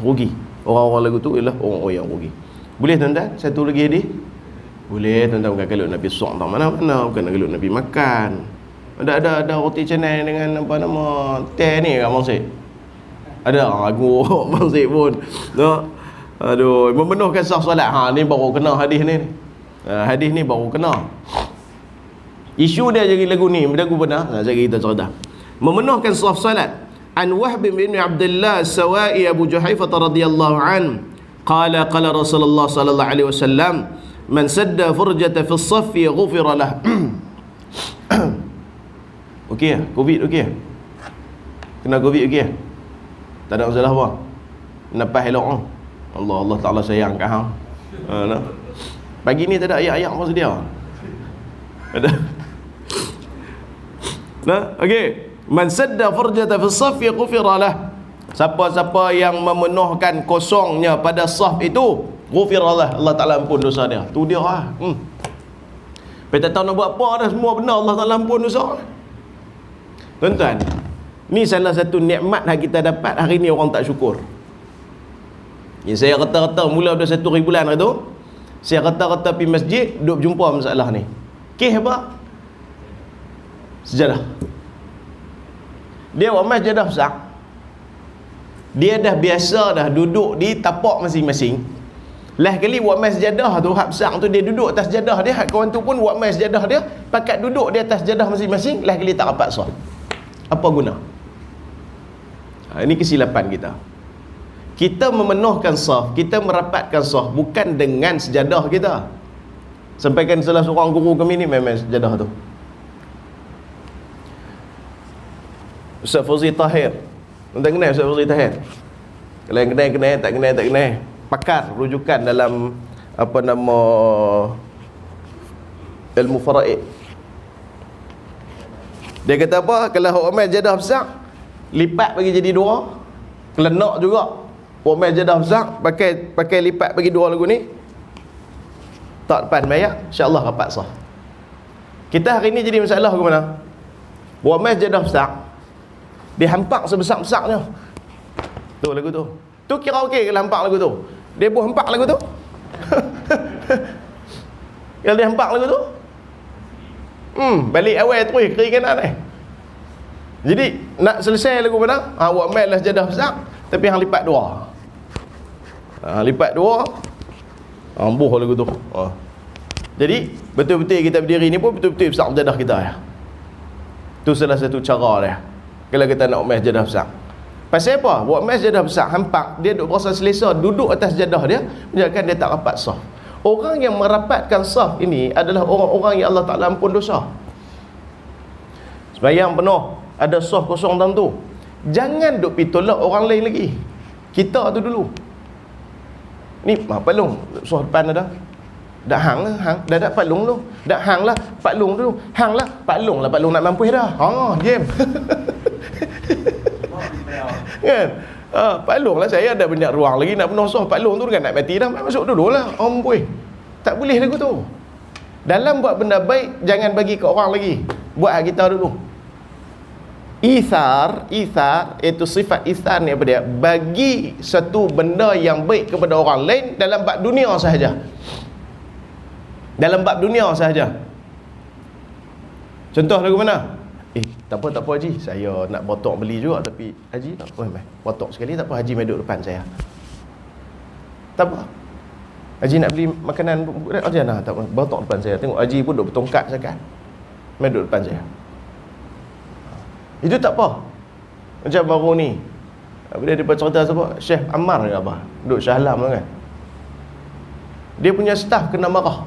Rugi. Orang-orang lagu tu ialah orang-orang yang rugi. Boleh tuan-tuan? Satu lagi hadis? Boleh tuan-tuan, bukan kalau Nabi sok tak mana-mana, bukan kalau Nabi makan. Ada roti canai dengan apa nama teh ni kat Mangsik. Ada aku Mangsik pun. No. Aduh, memenuhkan sah solat. Ni baru kena hadis ni. Hadis ni baru kena. Isu dia jadi lagu ni, lagu benar. Saya kita cerita. Memenuhkan sah solat. An Wahb bin Abdullah Sawai Abu Juhaifah radhiyallahu an qala qala Rasulullah sallallahu alaihi wasallam man sadda furjata fi as-saff ghufira lah. Okey ah, Covid okey ah. Kena Covid okey ah. Tak ada masalah apa. Napas elok ah. Allah Taala sayang kat hang. Nah. Pagi ni tak ada ayat-ayat apa sedia. Ada. Nah, okey. Man sadda furjata fi as-saff ghufira lah. Siapa-siapa yang memenuhkan kosongnya pada saf itu, ghufira lah, Allah Taala ampun dosa dia. Tu dia ah. Tapi tak tahu nak buat apa dah, semua benda Allah Taala ampun dosa. Tuan-tuan, ni salah satu nikmat yang kita dapat hari ni, orang tak syukur. Ya, saya kata-kata mula dah 1 bulan tu, saya kata-kata pergi masjid, duk jumpa masalah ni. Kes apa? Sejadah. Dia buat masjadah besar. Dia dah biasa dah duduk di tapak masing-masing. Lah kali buat masjadah tu, hak besar tu, dia duduk atas jadah dia. Hak kawan tu pun buat masjadah dia, pakat duduk di atas jadah masing-masing. Lah kali tak rapat sah. Apa guna? Ini kesilapan kita. Kita memenuhkan saf, kita merapatkan saf bukan dengan sejadah kita. Sampaikan salah seorang guru kami ni memang sejadah tu. Ustaz Fauzi Tahir. Tuan kenal Ustaz Fauzi Tahir? Kalau yang kenal, tak kenal. Pakar rujukan dalam apa nama ilmu faraid. Dia kata apa? Kalau orang jadah besar, lipat bagi jadi 2. Kelenak juga. Orang jadah besar, pakai lipat bagi 2 lagu ni. Tak depan bayar, insya-Allah rapat sah. Kita hari ni jadi masalah ke mana? Buat jadah besar, dia hampak sebesar-besarnya. Tu lagu tu. Tu kira okey kalau hampak lagu tu. Dia buat hampak lagu tu. Kalau dia hampak lagu tu, balik awal terus kiri kanan ni. Jadi nak selesai lagu mana? Buat mail lah jadah besar, tapi hang lipat 2. Lipat 2. Ambuh lagu tu. Jadi betul-betul kita berdiri ni pun betul-betul besar jadah kita ya. Tu salah satu cara dia. Kalau kita nak mail jadah besar. Pasal apa? Buat mail jadah besar hampak, dia duk berasa selesa duduk atas jadah dia, menyebabkan dia tak rapat saf. Orang yang merapatkan saf ini adalah orang-orang yang Allah Ta'ala ampun dosa. Sembahyang penuh, ada saf kosong dalam tu. Jangan duk pergi tolak orang lain lagi. Kita tu dulu. Ni, palung, saf depan ada. Dah hang lah, hang. Dah tak palung tu. Dah hang lah, palung dulu. Hang lah, palung nak mampu dah. Jam. Kan? Palung lah, saya ada banyak ruang lagi nak penuh sah. Palung tu kan nak mati dah, masuk dulu lah. Amboi, tak boleh lagu tu. Dalam buat benda baik, jangan bagi ke orang lagi, buat hak kita dulu. Ithar iaitu sifat ithar ni apa dia? Bagi satu benda yang baik kepada orang lain dalam bab dunia sahaja. Dalam bab dunia sahaja. Contoh lagu mana? Tak apa Haji, saya nak botok beli juga, tapi Haji tak apa, botok sekali tak apa, Haji mai duduk depan saya. Tak apa, Haji nak beli makanan, Haji nak tak apa, botok depan saya. Tengok Haji pun duduk bertongkat sekat, mai duduk depan saya. Itu tak apa. Macam baru ni, bila dia cerita siapa, Syekh Ammar ke apa, duduk Shah Alam kan, dia punya staff kena marah.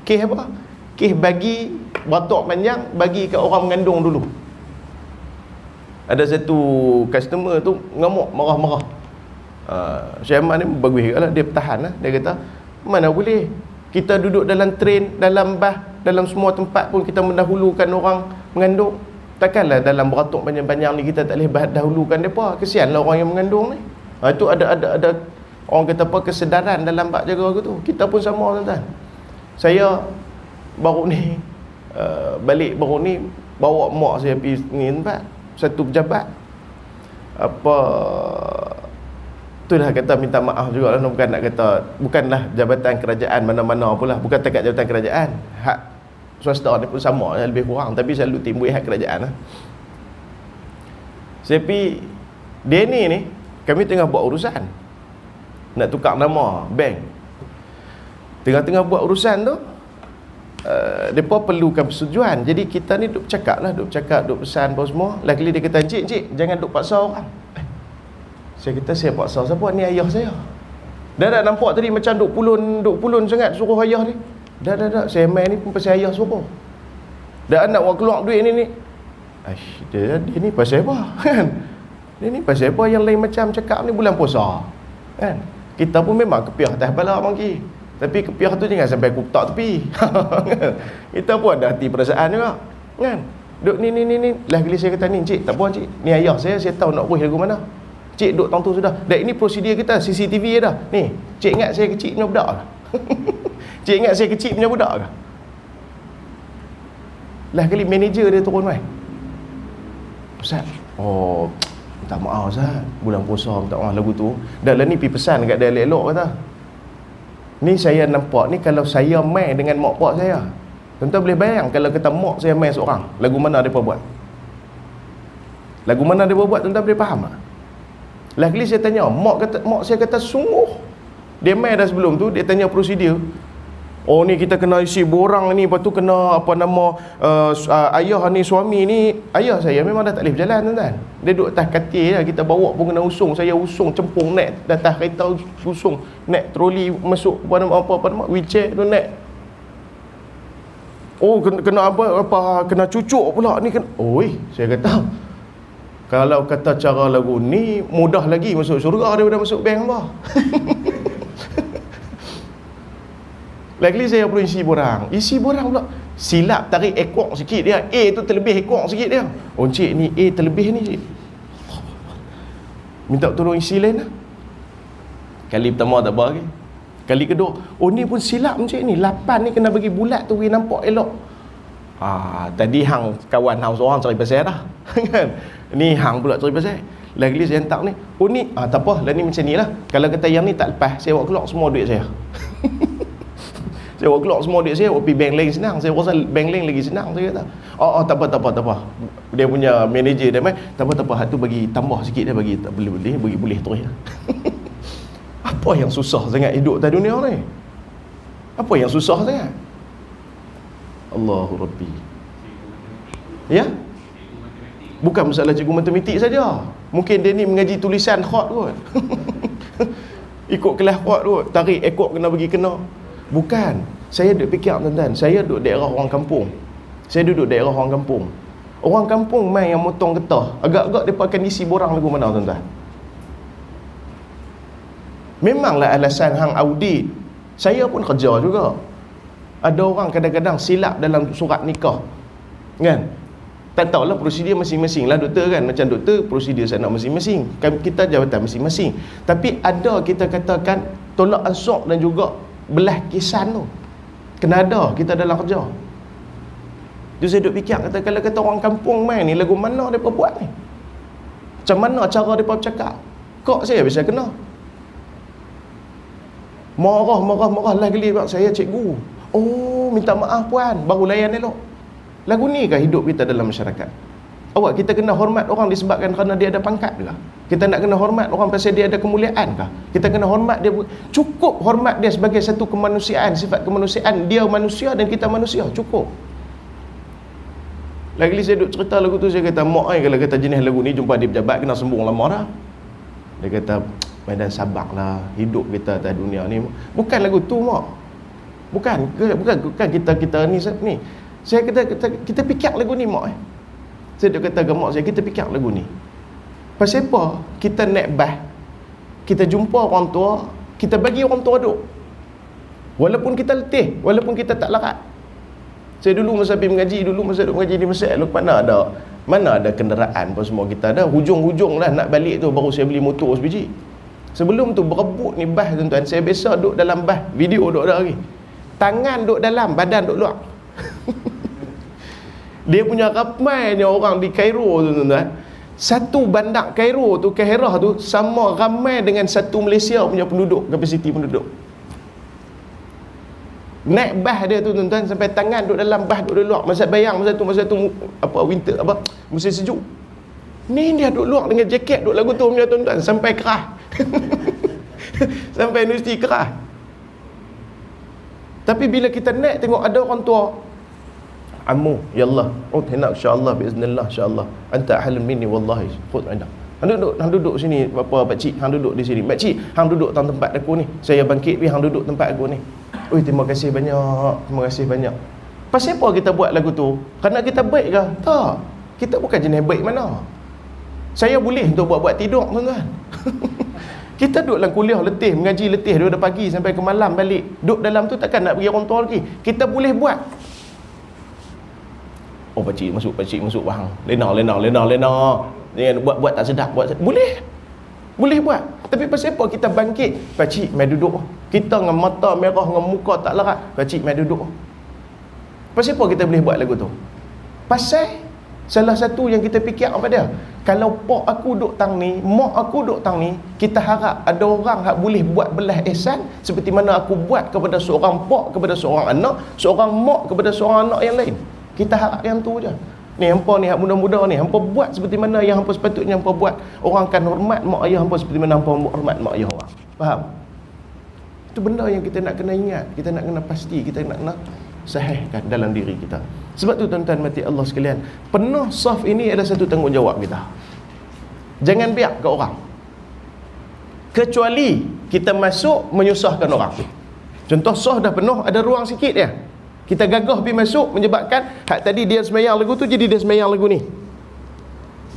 Kes apa? Kes bagi beratuk panjang, bagi ke orang mengandung dulu. Ada satu customer tu ngamuk, marah-marah. Syekh Ahmad ni bagus lah, dia bertahan lah. Dia kata, mana boleh, kita duduk dalam train, dalam bas, dalam semua tempat pun kita mendahulukan orang mengandung. Takkanlah dalam beratuk panjang-panjang ni kita tak boleh dahulukan mereka. Kesianlah orang yang mengandung ni. Itu ada orang kata apa, kesedaran dalam bab jaga aku tu. Kita pun sama, tuan-tuan. Saya baru ni balik baru ni, bawa mak saya pergi ni tempat, satu pejabat apa tu dah kata minta maaf juga lah, bukan nak kata, bukanlah jabatan kerajaan mana-mana pula, bukan takat jabatan kerajaan, hak swasta ni pun sama lebih kurang, tapi selalu timbul hak kerajaan lah. Saya pergi dia ni kami tengah buat urusan nak tukar nama bank. Tengah-tengah buat urusan tu, mereka perlukan persetujuan. Jadi kita ni duk bercakap, duk pesan apa semua. Lagi dia kata, encik, jangan duk paksa orang. Saya kata, saya paksa siapa? Ni ayah saya. Dah nampak tadi macam duk pulun sangat suruh ayah ni. Dah saya main ni pun pasal ayah suruh. Dah nak buat keluar duit ni. Dia ni pasal apa? Kan? Dia ni pasal apa yang lain macam cakap ni bulan puasa. Kan? Kita pun memang kepiah atas bala mangki. Tapi kepiah tu jangan sampai kutak tepi. Kita pun ada hati perasaan juga. Kan? Duk ni. Lah kali saya kata ni, encik, tak apa encik. Ni ayah saya tahu nak buih lagu mana. Cik duk tang tu sudah. Dah ini prosedur kita, CCTV dah. Ni, cik ingat saya kecil punya budak ke? Cik ingat saya kecil punya budak ke? Lah kali manager dia turun mai. Ustaz, minta maaf Ustaz, bulan puasa minta maaf lagu tu. Dah lah ni pergi pesan dekat dia elok-elok kata. Ni saya nampak ni kalau saya main dengan mak pak saya. Tuan-tuan boleh bayang kalau kata mak saya main seorang, lagu mana dia buat? Lagu mana dia buat, tuan-tuan boleh faham tak? Lagi saya tanya, mak saya kata sungguh. Dia main dah sebelum tu, dia tanya prosedur. Oh ni kita kena isi borang ni, lepas tu kena apa nama ayah ni, suami ni. Ayah saya memang dah tak boleh berjalan, tuan-tuan. Dia duduk atas katil lah, kita bawa pun kena usung. Saya usung cempung naik atas kereta, usung naik troli masuk apa nama wheelchair tu naik. Oh kena apa kena cucuk pula ni kan. Oi, saya kata kalau kata cara lagu ni mudah lagi masuk syurga daripada masuk bank apa. Lagi saya perlu isi borang pula. Silap tarik ekor sikit dia. A tu terlebih ekor sikit dia. Oh cik ni A terlebih ni cik. Minta tolong isi lain lah. Kali pertama tak apa lagi. Kali kedua, oh ni pun silap cik ni. 8 ni kena bagi bulat tu we nampak elok. Tadi hang kawan hang seorang cari pasal dah. Kan? Ni hang pula cari pasal. Lagi saya hantar ni. Oh ni, tak apa, lah ni macam ni lah. Kalau kata yang ni tak lepas, saya bawa keluar semua duit saya. Saya bawa keluar semua duit saya, pergi bank lain senang. Saya rasa bank lain lagi senang, saya kata. Tak apa. Dia punya manager dia main, tak apa, hatu bagi tambah sikit dia bagi, tak boleh terus. Apa yang susah sangat hidup atas dunia ni? Apa yang susah sangat? Allahu Rabbi. Ya? Bukan masalah cikgu matematik saja. Mungkin dia ni mengaji tulisan khat kot. Ikut kelas khat kot, tarik ekor kena bagi kena. Bukan. Saya duduk fikir, tuan-tuan, saya duduk daerah orang kampung. Orang kampung main yang motong getah, agak-agak mereka akan isi borang lagu mana, tuan-tuan. Memanglah alasan hang audit. Saya pun kerja juga. Ada orang kadang-kadang silap dalam surat nikah, kan? Tak tahulah prosedur masing-masing lah doktor kan. Macam doktor prosedur sana masing-masing, kita jabatan masing-masing. Tapi ada kita katakan tolak ansur dan juga belah kisan tu kena ada kita dalam kerja. Jadi saya duk fikir, kalau kata orang kampung main ni, lagu mana mereka buat ni, macam mana cara mereka bercakap, kok saya bisa kena marah lah kali saya cikgu. Oh minta maaf puan, baru layan elok. Lagu ni kah hidup kita dalam masyarakat? Awak kita kena hormat orang disebabkan kerana dia ada pangkat ke? Kita nak kena hormat orang pasal dia ada kemuliaan ke? Kita kena hormat dia, cukup hormat dia sebagai satu kemanusiaan, sifat kemanusiaan. Dia manusia dan kita manusia, cukup. Lagi saya duk cerita lagu tu, saya kata mak kalau kata jenis lagu ni jumpa dia pejabat kena sembung lama dah. Dia kata medan sabarlah, hidup kita atas dunia ni bukan lagu tu mak. Bukan kita ni. Saya kita fikir lagu ni mak. Saya duk kata ke mak saya, kita fikir lagu ni. Pasal apa? Kita naik bas, kita jumpa orang tua, kita bagi orang tua duduk. Walaupun kita letih, walaupun kita tak larat. Saya dulu masa pergi mengaji, masa duk mengaji di Mesir, mana ada kenderaan pun semua kita ada. Hujung-hujung lah nak balik tu baru saya beli motor sebiji. Sebelum tu berebut ni bas tuan-tuan. Saya biasa duduk dalam bas, video duduk ada lagi. Tangan duduk dalam, badan duduk luar. Dia punya ramainya orang di Cairo tu tuan-tuan. Satu bandar Cairo tu, Kairah tu, sama ramai dengan satu Malaysia punya penduduk, kapasiti penduduk. Naik bas dia tu tuan-tuan, sampai tangan duduk dalam bas, duduk luar. Masa tu apa winter, apa musim sejuk. Ni dia duduk luar dengan jaket, duduk lagu tu punya tuan-tuan, sampai kerah. Sampai universiti kerah. Tapi bila kita naik tengok ada orang tua, Ammu, ya Allah, henak insya-Allah biiznillah insya-Allah. Anta ahlun minni wallahi. Khud anda. Hang duduk sini bapa pak cik, hang duduk di sini. Mak cik, hang duduk tempat aku ni. Saya bangkit pi hang duduk tempat aku ni. Oi, terima kasih banyak. Pasal apa kita buat lagu tu? Kerana kita baik ke? Tak. Kita bukan jenis baik mana. Saya boleh untuk buat tidur tuan-tuan. Kita duduk dalam kuliah letih, mengaji letih daripada pagi sampai ke malam balik. Duduk dalam tu takkan nak pergi orang tua lagi. Kita boleh buat. Oh, pakcik masuk faham. Lena. Jangan buat tak sedap, boleh buat. Tapi pasal apa kita bangkit? Pakcik mai duduk. Kita dengan mata merah, dengan muka tak larat. Pakcik mai duduk. Pasal apa kita boleh buat lagu tu? Pasal salah satu yang kita fikir apa dia? Kalau pak aku duduk tang ni, mak aku duduk tang ni, kita harap ada orang yang boleh buat belas ihsan seperti mana aku buat kepada seorang pak, kepada seorang anak, seorang mak kepada seorang anak yang lain. Kita harap yang tu je. Ni hampa ni, hak muda-muda ni, hampa buat seperti mana yang hampa sepatutnya hampa buat. Orang akan hormat mak ayah hampa seperti mana hampa hormat mak ayah orang. Faham? Itu benda yang kita nak kena ingat, kita nak kena pasti, kita nak kena sahihkan dalam diri kita. Sebab tu tuan-tuan mati Allah sekalian, penuh saf ini adalah satu tanggungjawab kita. Jangan biar ke orang. Kecuali kita masuk menyusahkan orang. Contoh saf dah penuh, ada ruang sikit dia. Kita gagah pergi masuk menyebabkan hak tadi dia semayang lagu tu jadi dia semayang lagu ni.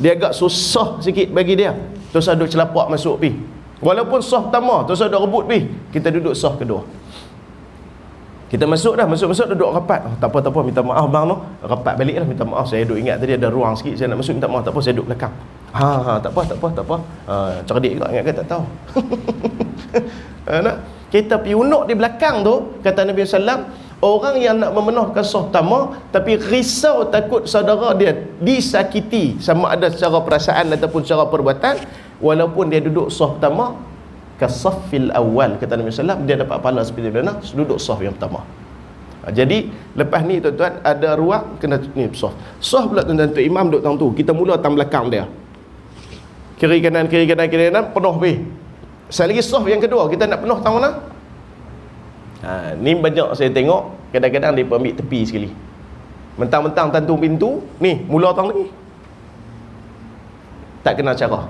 Dia agak susah sikit bagi dia. Terus ada celapak masuk pergi. Walaupun saf pertama, terus ada rebut pergi. Kita duduk saf kedua. Kita masuk duduk rapat. Tak apa, minta maaf bang no. Rapat baliklah, minta maaf. Saya duk ingat tadi ada ruang sikit, saya nak masuk, minta maaf. Tak apa, saya duduk belakang. Tak apa. Cerdik juga ingat ke tak tahu. Kita pergi unuk di belakang tu, kata Nabi SAW, orang yang nak memenuhkan saf pertama tapi risau takut saudara dia disakiti sama ada secara perasaan ataupun secara perbuatan, walaupun dia duduk saf pertama, kasaffil awal, kata Nabi SAW, dia dapat pahala seperti mana duduk saf yang pertama. Jadi lepas ni tuan-tuan ada ruang kena ni saf pula tuan-tuan. Tu imam duduk tang tu, kita mula tang belakang dia, kiri kanan penuh pergi. Sekali lagi saf yang kedua kita nak penuh tang mana? Ni banyak saya tengok kadang-kadang dia ambil tepi sekali, mentang-mentang tantung pintu ni mula tang lagi, tak kena cara.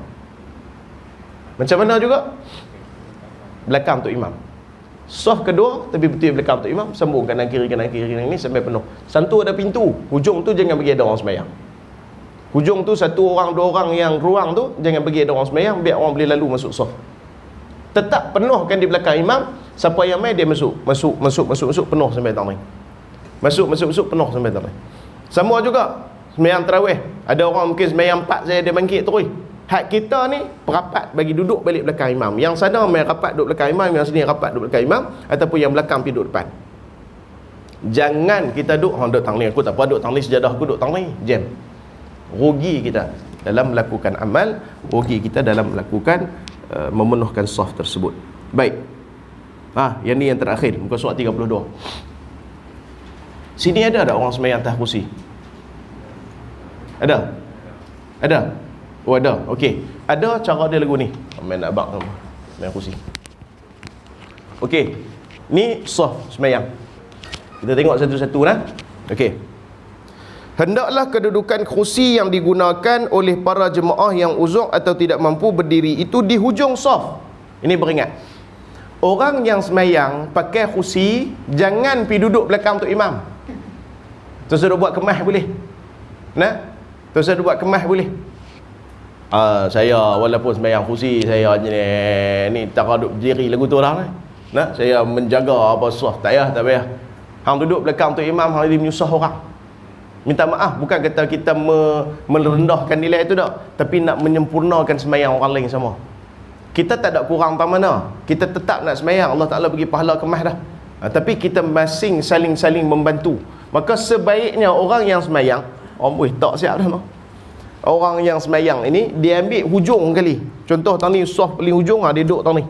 Macam mana juga belakang tu imam, saf kedua tapi betul belakang tu imam, sambung kanan kiri ni sampai penuh. Santu ada pintu, hujung tu jangan bagi ada orang sembahyang. Hujung tu satu orang dua orang yang ruang tu jangan bagi ada orang sembahyang, biar orang boleh lalu masuk saf. Tetap penuhkan di belakang imam. Siapa yang main dia masuk penuh sampai tak main. Masuk penuh sampai tak main. Sama juga sembahyang tarawih. Ada orang mungkin sembahyang 4 saya dia bangkit terus. Hak kita ni perapat bagi duduk balik belakang imam. Yang sana main rapat duduk belakang imam, yang sini rapat duduk belakang imam, ataupun yang belakang pergi duduk depan. Jangan kita duduk duduk tang ni, aku tak apa duduk tang ni, sejadah aku duduk tang ni. Jam. Rugi kita dalam melakukan amal, rugi kita dalam melakukan memenuhkan saf tersebut. Baik. Yang ni yang terakhir, muka surat 32. Sini ada tak orang sembahyang atas kursi? Ada? Oh ada. Okey. Ada cara dia lagu ni. Main nak abang main kursi. Okey. Ni saf sembahyang. Kita tengok satu-satu lah. Okey. Hendaklah kedudukan kursi yang digunakan oleh para jemaah yang uzur atau tidak mampu berdiri itu di hujung saf. Ini beringat. orang yang semayang pakai kursi, jangan pergi duduk belakang untuk imam. Terus duduk buat kemas boleh. Nah, terus duduk buat kemas boleh. Saya walaupun semayang kursi, saya ni tak duduk berdiri lagu tu lah. Nah, saya menjaga apa sah, tak payah, tak payah. Hang duduk belakang untuk imam, hang jadi menyusah orang. Minta maaf, bukan kata kita merendahkan nilai itu tak, tapi nak menyempurnakan semayang orang lain sama. Kita tak ada kurang tak mana, kita tetap nak semayang, Allah Ta'ala bagi pahala kemas dah. Tapi kita masing saling membantu. Maka sebaiknya orang yang semayang, boleh tak siap dah no? Orang yang semayang ini, dia ambil hujung kali. Contoh tang ni saf paling hujung, dia duduk tang ni.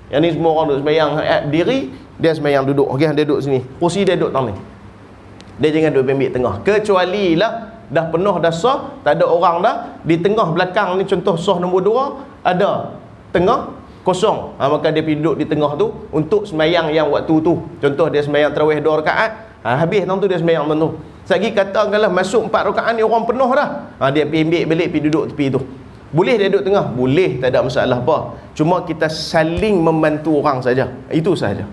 Yang ni semua orang duduk semayang diri, dia semayang duduk. Okey, dia duduk sini, kursi dia duduk tang ni. Dia jangan duduk ambil tengah. Kecuali lah dah penuh dah saf, tak ada orang dah, di tengah belakang ni contoh saf nombor 2 ada tengah kosong, maka dia pergi duduk di tengah tu untuk semayang yang waktu tu. Contoh dia semayang tarawih 2 rakaat, habis tu dia semayang tu. Sagi katakanlah masuk 4 rakaat ni orang penuh dah, dia pergi ambil balik, pergi duduk tepi tu. Boleh dia duduk tengah? Boleh, tak ada masalah apa. Cuma kita saling membantu orang saja. Itu saja.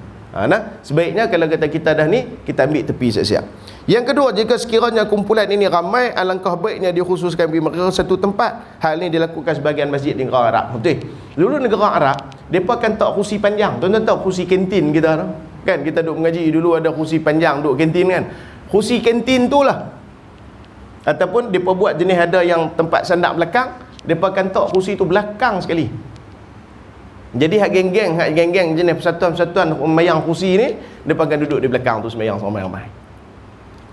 Sebaiknya kalau kata kita dah ni, kita ambil tepi siap-siap. Yang kedua, jika sekiranya kumpulan ini ramai, alangkah baiknya dikhususkan bagi mereka satu tempat. Hal ini dilakukan sebahagian masjid di negara Arab. Betul? Dulu negara Arab, mereka akan tak kursi panjang. Tuan-tuan tahu kursi kantin kita tu? Kan kita duduk mengaji dulu ada kursi panjang duduk kantin kan. Kursi kantin tu lah. Ataupun mereka buat jenis ada yang tempat sandak belakang, mereka akan tak kursi tu belakang sekali. Jadi hak geng-geng jenis persatuan-persatuan memayang kursi ni, mereka akan duduk di belakang tu semayang ramai-ramai.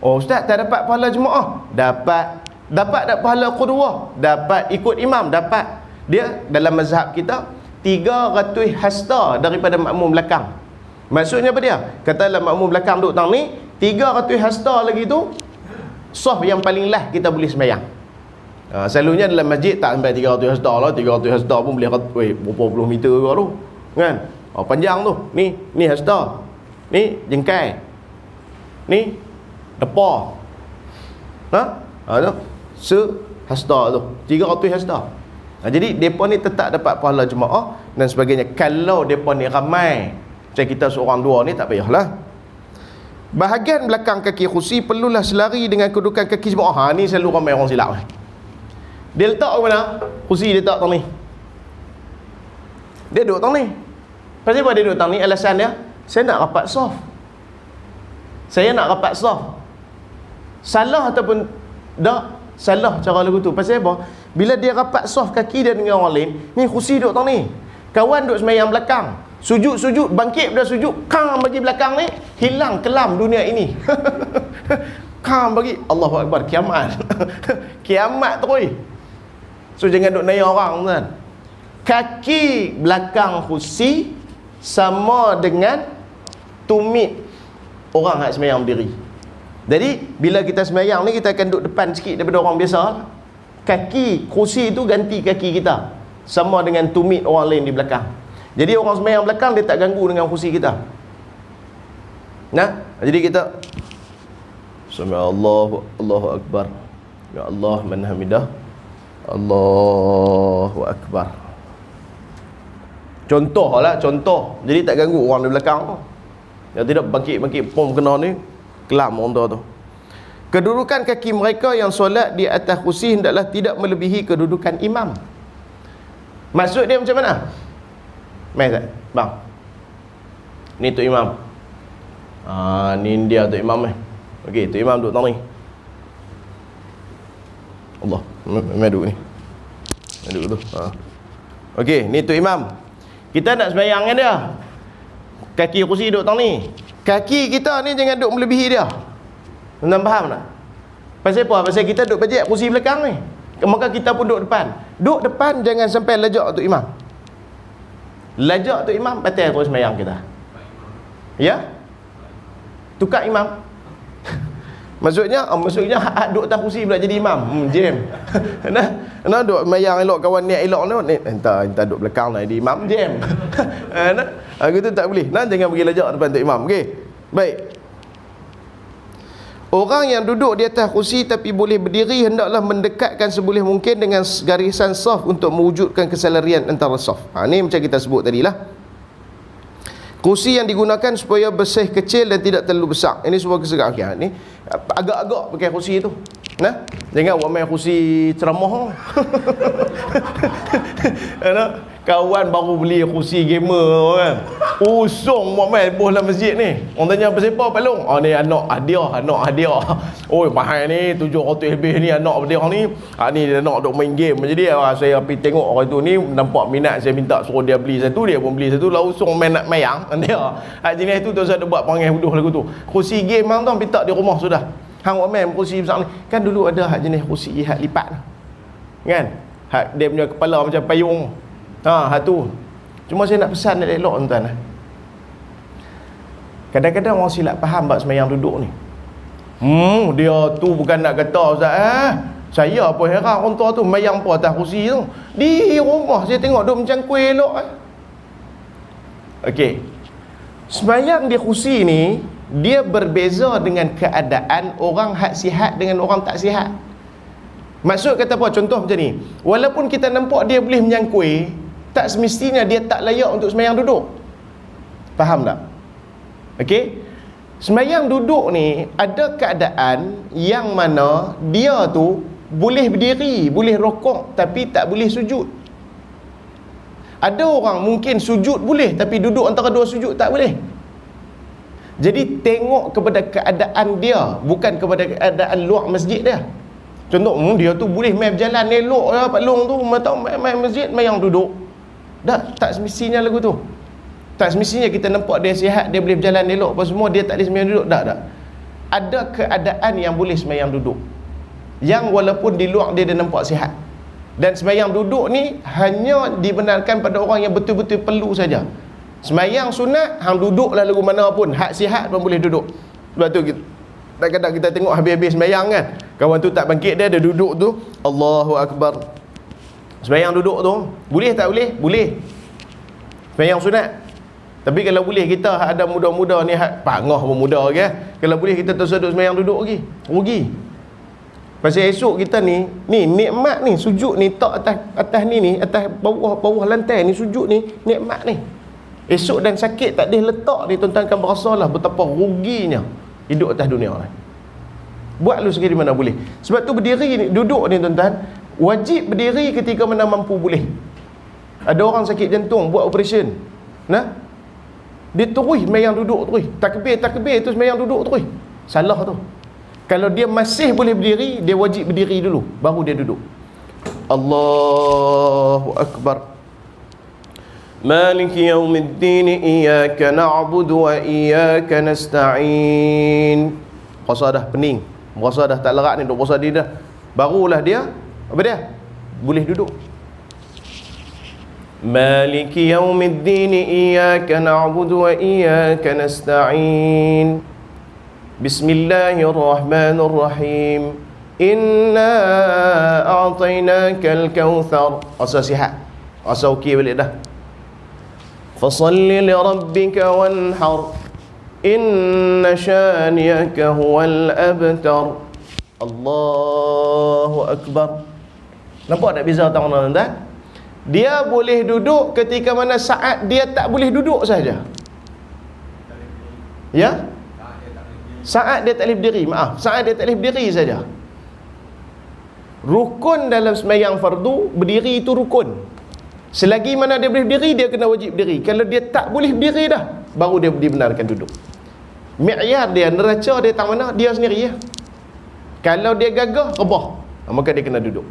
Oh ustaz, tak dapat pahala jemaah? Dapat. Dapat tak pahala qudwah? Dapat. Ikut imam? Dapat. Dia dalam mazhab kita 300 hasta daripada makmum belakang. Maksudnya apa dia? Katalah makmum belakang duduk tang ni, 300 hasta lagi tu saf yang paling lah kita boleh semayang. Selalunya dalam masjid tak sampai 300 hasta lah. 300 hasta pun boleh berapa puluh meter juga tu kan. Panjang tu. Ni hasta, ni jengkai, ni depa, hasta tu 300 hasta. Jadi depa ni tetap dapat pahala jemaah dan sebagainya. Kalau depa ni ramai, macam kita seorang dua ni, tak payahlah. Bahagian belakang kaki kursi perlulah selari dengan kedudukan kaki jemaah. Ni selalu ramai orang silap. Dia letak ke mana? Kursi dia letak tang ni. Dia duduk tang ni. Pasal apa dia duduk tang ni? Alasan dia, saya nak rapat saf. Saya nak rapat saf. Salah ataupun tak salah cara lagu tu. Pasal apa? Bila dia rapat saf kaki dia dengan orang lain, ni kursi duduk tang ni, kawan duduk semayang belakang, sujud bangkit dah sujud, kang bagi belakang ni, hilang kelam dunia ini. Kang bagi, Allahu Akbar, kiamat. Kiamat terus. So jangan duduk naya orang kan. Kaki belakang kursi sama dengan tumit orang hak semayang berdiri. Jadi bila kita semayang ni, kita akan duduk depan sikit daripada orang biasa. Kaki kursi tu ganti kaki kita, sama dengan tumit orang lain di belakang. Jadi orang semayang belakang dia tak ganggu dengan kursi kita. Jadi kita Allahu Akbar, ya Allah man hamidah, Allahu Akbar. Contoh. Jadi tak ganggu orang di belakang. Yang tidak bangkit pom kena ni, kelam orang tu. Kedudukan kaki mereka yang solat di atas kursi hendaklah tidak melebihi kedudukan imam. Maksud dia macam mana? Mai tak? Bang. Ni tu imam. Ni dia tu imam ni. Okey, tu imam duduk tang ni. Allah, mai duduk ni. Mai duduk tu. Okey, ni tu imam. Kita nak sembahyang dengan dia. Kaki kursi duduk tang ni. Kaki kita ni jangan duduk melebihi dia. Anda faham tak? Pasal apa? Pasal kita duduk pejak kursi belakang ni, maka kita pun duduk depan. Duduk depan jangan sampai lajak untuk imam. Lajak untuk imam, batal terus sembahyang kita. Ya? Tukar imam. Maksudnya hak duduk atas kursi pula jadi imam. Jam. Nah duduk sembahyang elok, kawan niat elok ni, entah duduk belakang nak jadi imam, jam. Gitu tak boleh. Jangan bagi lajak depan untuk imam. Okey. Baik. Orang yang duduk di atas kursi tapi boleh berdiri hendaklah mendekatkan seboleh mungkin dengan garisan saf untuk mewujudkan keselarian antara saf. Ni macam kita sebut tadilah. Kursi yang digunakan supaya bersih kecil dan tidak terlalu besar. Ini semua kesegar. Okay, ni agak-agak pakai kursi tu. Nah, jangan buat main kursi ceramah. Kawan baru beli kursi gamer kan. Usung buat main boh dalam masjid ni. Orang tanya apa siapa palung? Oh ni anak hadiah. Oi mahal ni 700 lebih ni anak dia ni. Ni dia nak duk main game. Jadi saya pergi tengok orang tu ni nampak minat, saya minta suruh dia beli satu, dia pun beli satu, lalu usung main nak mayang dia. Jenis tu saya ada buat panggil huduh lagu tu. Kursi game hang tu minta di rumah sudah. Hang buat main kursi besar ni. Kan dulu ada hak jenis kursi hak lipat. Kan? Hak dia punya kepala macam payung. Hak tu. Cuma saya nak pesan elok tuan-tuan. Kadang-kadang orang silap faham bab sembahyang duduk ni. Dia tu bukan nak kata Ustaz, saya apa heran orang tua tu sembahyang apa atas kursi tu. Di rumah saya tengok duk macam kuih elok. Okey. Sembahyang di kursi ni dia berbeza dengan keadaan orang hak sihat dengan orang tak sihat. Maksud kata apa? Contoh macam ni. Walaupun kita nampak dia boleh menyangkui, tak semestinya dia tak layak untuk sembahyang duduk. Faham tak? Okey. Sembahyang duduk ni ada keadaan yang mana dia tu boleh berdiri, boleh rokok tapi tak boleh sujud. Ada orang mungkin sujud boleh tapi duduk antara dua sujud tak boleh. Jadi tengok kepada keadaan dia, bukan kepada keadaan luar masjid dia. Contoh, dia tu boleh main berjalan elok lah Pak Long tu, main masjid main duduk. Tak semestinya lagu tu. Tak semestinya kita nampak dia sihat, dia boleh berjalan elok apa semua, dia tak boleh sembahyang duduk. Tak. Ada keadaan yang boleh sembahyang duduk, yang walaupun di luar dia nampak sihat. Dan sembahyang duduk ni hanya dibenarkan pada orang yang betul-betul perlu saja. Sembahyang sunat, hang duduklah lagu mana pun, hak sihat pun boleh duduk. Sebab tu kadang-kadang kita tengok habis-habis sembahyang kan, kawan tu tak bangkit, dia duduk tu, Allahu Akbar. Sembahyang duduk tu boleh tak boleh? Boleh. Sembahyang sunat. Tapi kalau boleh kita ada muda-muda ni pangah pun muda ke, kalau boleh kita terus duduk sembahyang duduk lagi, rugi. Pasal esok kita ni nikmat ni, sujud ni tak atas ni atas bawah lantai ni, sujud ni nikmat ni. Esok dan sakit tak ada letak ni, tuan-tuan akan berasalah betapa ruginya hidup atas dunia ni. Buat lu sekali mana boleh. Sebab tu berdiri ni, duduk ni tuan-tuan, wajib berdiri ketika mana mampu boleh. Ada orang sakit jantung buat operation, dia terus sembahyang duduk terus. Takbir tu sembahyang duduk terus. Salah tu. Kalau dia masih boleh berdiri, dia wajib berdiri dulu, baru dia duduk. Allahu Akbar. Maliki yaumiddin, iyyaka na'budu wa iyyaka nasta'in. Rasa dah pening, rasa dah tak lerak ni, duk rasa dia dah, barulah dia apa dia? Boleh duduk. Maliki yaumiddin, iyyaka na'budu wa iyyaka nasta'in. Bismillahirrahmanirrahim. Inna a'tainakal kautsar. Rasa sihat, rasa okey balik dah. Fasalli li rabbika wanhar, inna shaniyaka huwal abtar. Allahu Akbar. Nampak tak beza tak tuan-tuan? Dia boleh duduk ketika mana saat dia tak boleh duduk saja. Ya? Saat dia tak boleh berdiri, saat dia tak boleh berdiri saja. Rukun dalam sembahyang fardu, berdiri itu rukun. Selagi mana dia boleh berdiri, dia kena wajib berdiri. Kalau dia tak boleh berdiri dah, baru dia dibenarkan duduk. Mi'yar dia, neraca dia tak mana, dia sendiri ya. Kalau dia gagah, rebah, maka dia kena duduk.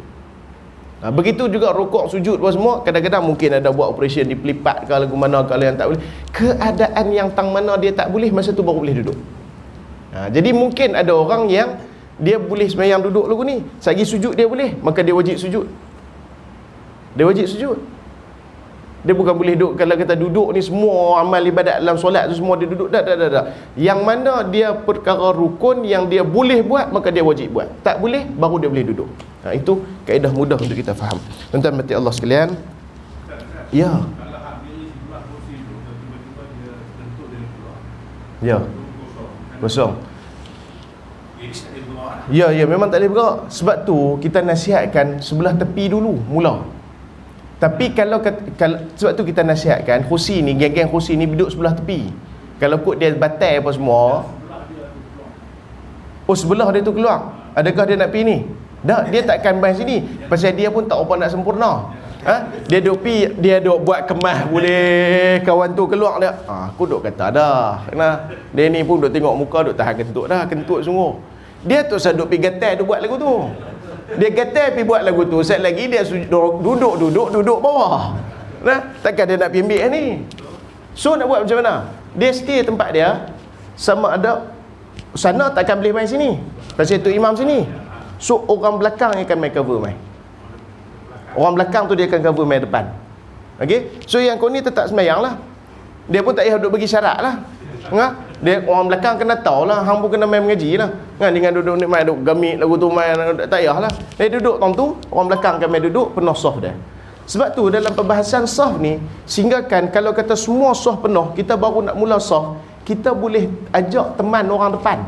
Begitu juga rukuk, sujud apa semua. Kadang-kadang mungkin ada buat operation di pelipat ke lagu mana, kalau yang tak boleh, keadaan yang tang mana dia tak boleh, masa tu baru boleh duduk. Jadi mungkin ada orang yang dia boleh sembahyang duduk lagu ni, sagi sujud dia boleh, maka dia wajib sujud. Dia wajib sujud. Dia bukan boleh duduk. Kalau kita duduk ni semua amal ibadat dalam solat tu semua dia duduk. Tak. Yang mana dia perkara rukun yang dia boleh buat, maka dia wajib buat. Tak boleh, baru dia boleh duduk. Itu kaedah mudah untuk kita faham. Tuan-tuan mati Allah sekalian. Ya. Ya. Kosong. Ya, memang tak boleh bergerak. Sebab tu kita nasihatkan sebelah tepi dulu mula. Tapi kalau sebab tu kita nasihatkan kerusi ni, geng-geng kerusi ni duduk sebelah tepi. Kalau kot dia batal apa semua, oh sebelah dia tu keluar, adakah dia nak pergi ni? Tak, dia takkan main sini. Pasal dia pun tak apa nak sempurna. Dia duk pi, dia duk buat kemas boleh kawan tu keluar dia. Aku duk kata dah. Kena. Dia ni pun duk tengok muka duk tahan kentut dah, kentut sungguh. Dia tu duk pi gatal duk buat lagu tu. Dia gatal pi buat lagu tu, set lagi dia duduk bawah. Nah, takkan dia nak pi ambil ni. So nak buat macam mana? Dia stay tempat dia, sama ada sana takkan boleh main sini. Pasal tu imam sini. So orang belakang yang akan main cover main. Orang belakang tu dia akan cover main depan. Okey. So yang kau ni tetap sembahyang lah. Dia pun tak payah duduk bagi syarat lah. Dia orang belakang kena tahu lah, hang pun kena main mengaji lah. Dengan duduk ni main duduk gamit lagu tu main, tak payah lah. Dia duduk tong tu, orang belakang akan main duduk penuh soft dia. Sebab tu dalam perbahasan soft ni, sehinggakan kalau kata semua soft penuh, kita baru nak mula soft, kita boleh ajak teman orang depan.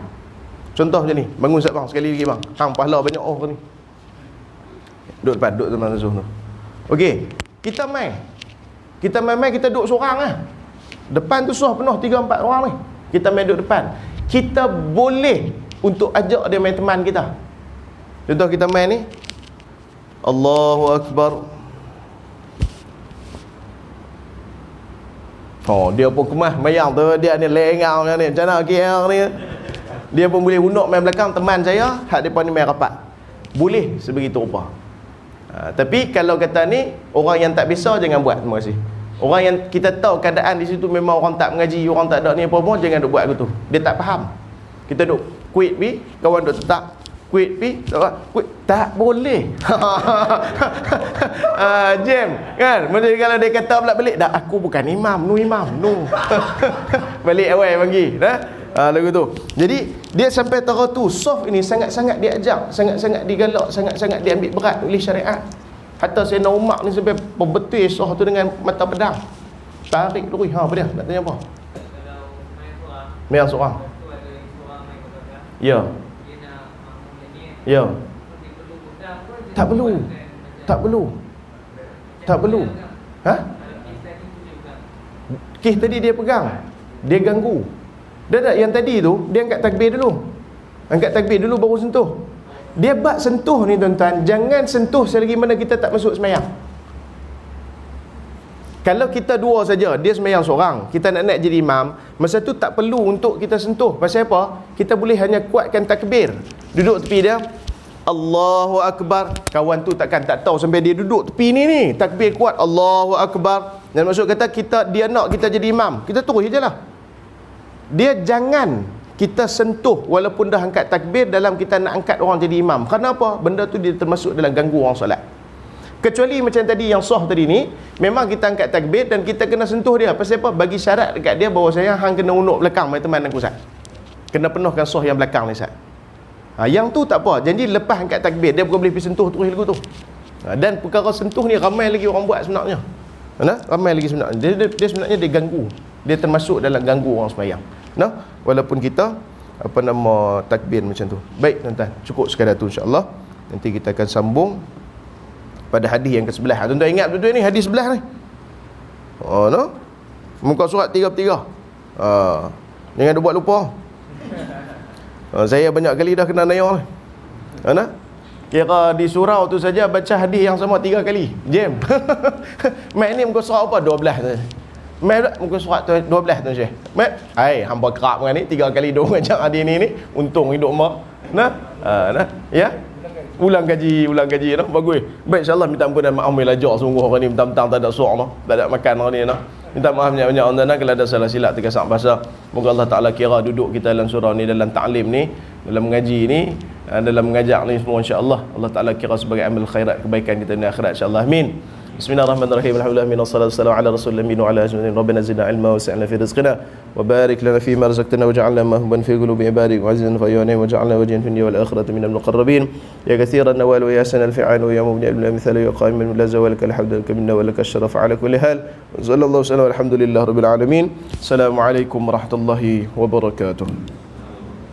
Contoh macam ni, bangun Ustaz bang, sekali lagi bang. Hang pahala banyak ni. Duduk depan, duduk teman Rasul tu. Okey, kita main. Kita main-main, kita duduk seorang lah. Depan tu soft penuh 3-4 orang ni. Kita main duduk depan. Kita boleh untuk ajak dia main teman kita. Contoh kita main ni, Allahu Akbar. Oh, dia pun kemas mayang tu, dia ni lengau ni. Macam mana KL ni? Dia pun boleh unduk main belakang teman saya, hak depan ni main rapat. Boleh sebegitu rupa. Tapi kalau kata ni, orang yang tak biasa jangan buat. Terima kasih. Orang yang kita tahu keadaan di situ memang orang tak mengaji, orang tak ada ni apa-apa, jangan duk buat gitu. Dia tak faham. Kita duk quit pi, kawan duk tetap quit pi, quit tak boleh. Jam kan? Macam kalau dia kata pula balik, dah aku bukan imam, nu. Balik awal bagi, dah. Lagu tu. Jadi dia sampai tahu tu soft ini sangat-sangat diajak, sangat-sangat digalak, sangat-sangat diambil berat oleh syariat. Hatta Sayyidina Umar ni sampai berbetul soft tu dengan mata pedang. Tarik lurus. Apa dia? Nak tanya apa? Main seorang. Ya. Ya. Tak perlu. Tak perlu. Kes tadi dia pegang, dia ganggu. Dah yang tadi tu dia angkat takbir dulu. Angkat takbir dulu baru sentuh. Dia bab sentuh ni tuan-tuan, jangan sentuh selagi mana kita tak masuk sembahyang. Kalau kita dua saja, dia sembahyang seorang, kita nak jadi imam, masa tu tak perlu untuk kita sentuh. Pasal apa? Kita boleh hanya kuatkan takbir. Duduk tepi dia, Allahu Akbar. Kawan tu takkan tak tahu sampai dia duduk tepi ni takbir kuat, Allahu Akbar. Dan maksud kata dia nak kita jadi imam, kita terus je lah. Dia jangan kita sentuh walaupun dah angkat takbir dalam kita nak angkat orang jadi imam. Kenapa? Benda tu dia termasuk dalam ganggu orang solat. Kecuali macam tadi yang sah tadi ni, memang kita angkat takbir dan kita kena sentuh dia. Pasal apa? Bagi syarat dekat dia bahawa saya hang kena unduk belakang mai teman aku Ustaz. Kena penuhkan sah yang belakang ni Ustaz. Yang tu tak apa. Jadi lepas angkat takbir dia bukan boleh pergi sentuh terus lagu tu. Dan perkara sentuh ni ramai lagi orang buat sebenarnya. Ramai lagi sebenarnya. Dia sebenarnya dia ganggu. Dia termasuk dalam ganggu orang sembahyang. Walaupun kita takbir macam tu. Baik tuan-tuan, cukup sekadar tu insya-Allah. Nanti kita akan sambung pada hadis yang ke-11. Tuan-tuan ingat betul ni hadis 11 ni. Muka surat 33. Jangan buat lupa. Saya banyak kali dah kena naya ni. Kira di surau tu saja baca hadis yang sama 3 kali. Jam. Mat ni muka surat apa? 12 tu. Mat muka surat tu 12 tu Syekh. Mat, hamba kerap dengan ni 3 kali dong ajak hadis ni. Untung hidup mak. Ya. Ulang kaji bagus. Baik, insya-Allah minta ampun dan maaf belajar sungguh hari ni mentang-mentang tak ada suar tak ada makan hari ni minta maaf banyak-banyak orang kalau ada salah silap terkasar bahasa. Moga Allah Taala kira duduk kita dalam surau ni, dalam ta'lim ni, dalam mengaji ni, dalam mengajak ni semua insya-Allah Allah Taala kira sebagai amal khairat kebaikan kita di akhirat insya-Allah. Amin. Bismillahirrahmanirrahim. Alhamdulillah wassalatu wassalamu ala rasulillah wa ala alihi rabbana zidna ilma wa sa'na fi rizqina wa barik lana fi ma razaqtana waj'alna mahban fi qulubi ibadik wa azizan fa yawna waj'alna wajhan fi dunya wal akhirati minal muqarrabin ya kathiran nawal wa ya sanal fi'al wa ya mubni al amthal ya qa'iman la zawal kal hamdu lak minna wa lak ashraf ala kulli hal sallallahu alaihi wa sallam alhamdulillah rabbil alamin. Assalamu alaikum warahmatullahi wabarakatuh.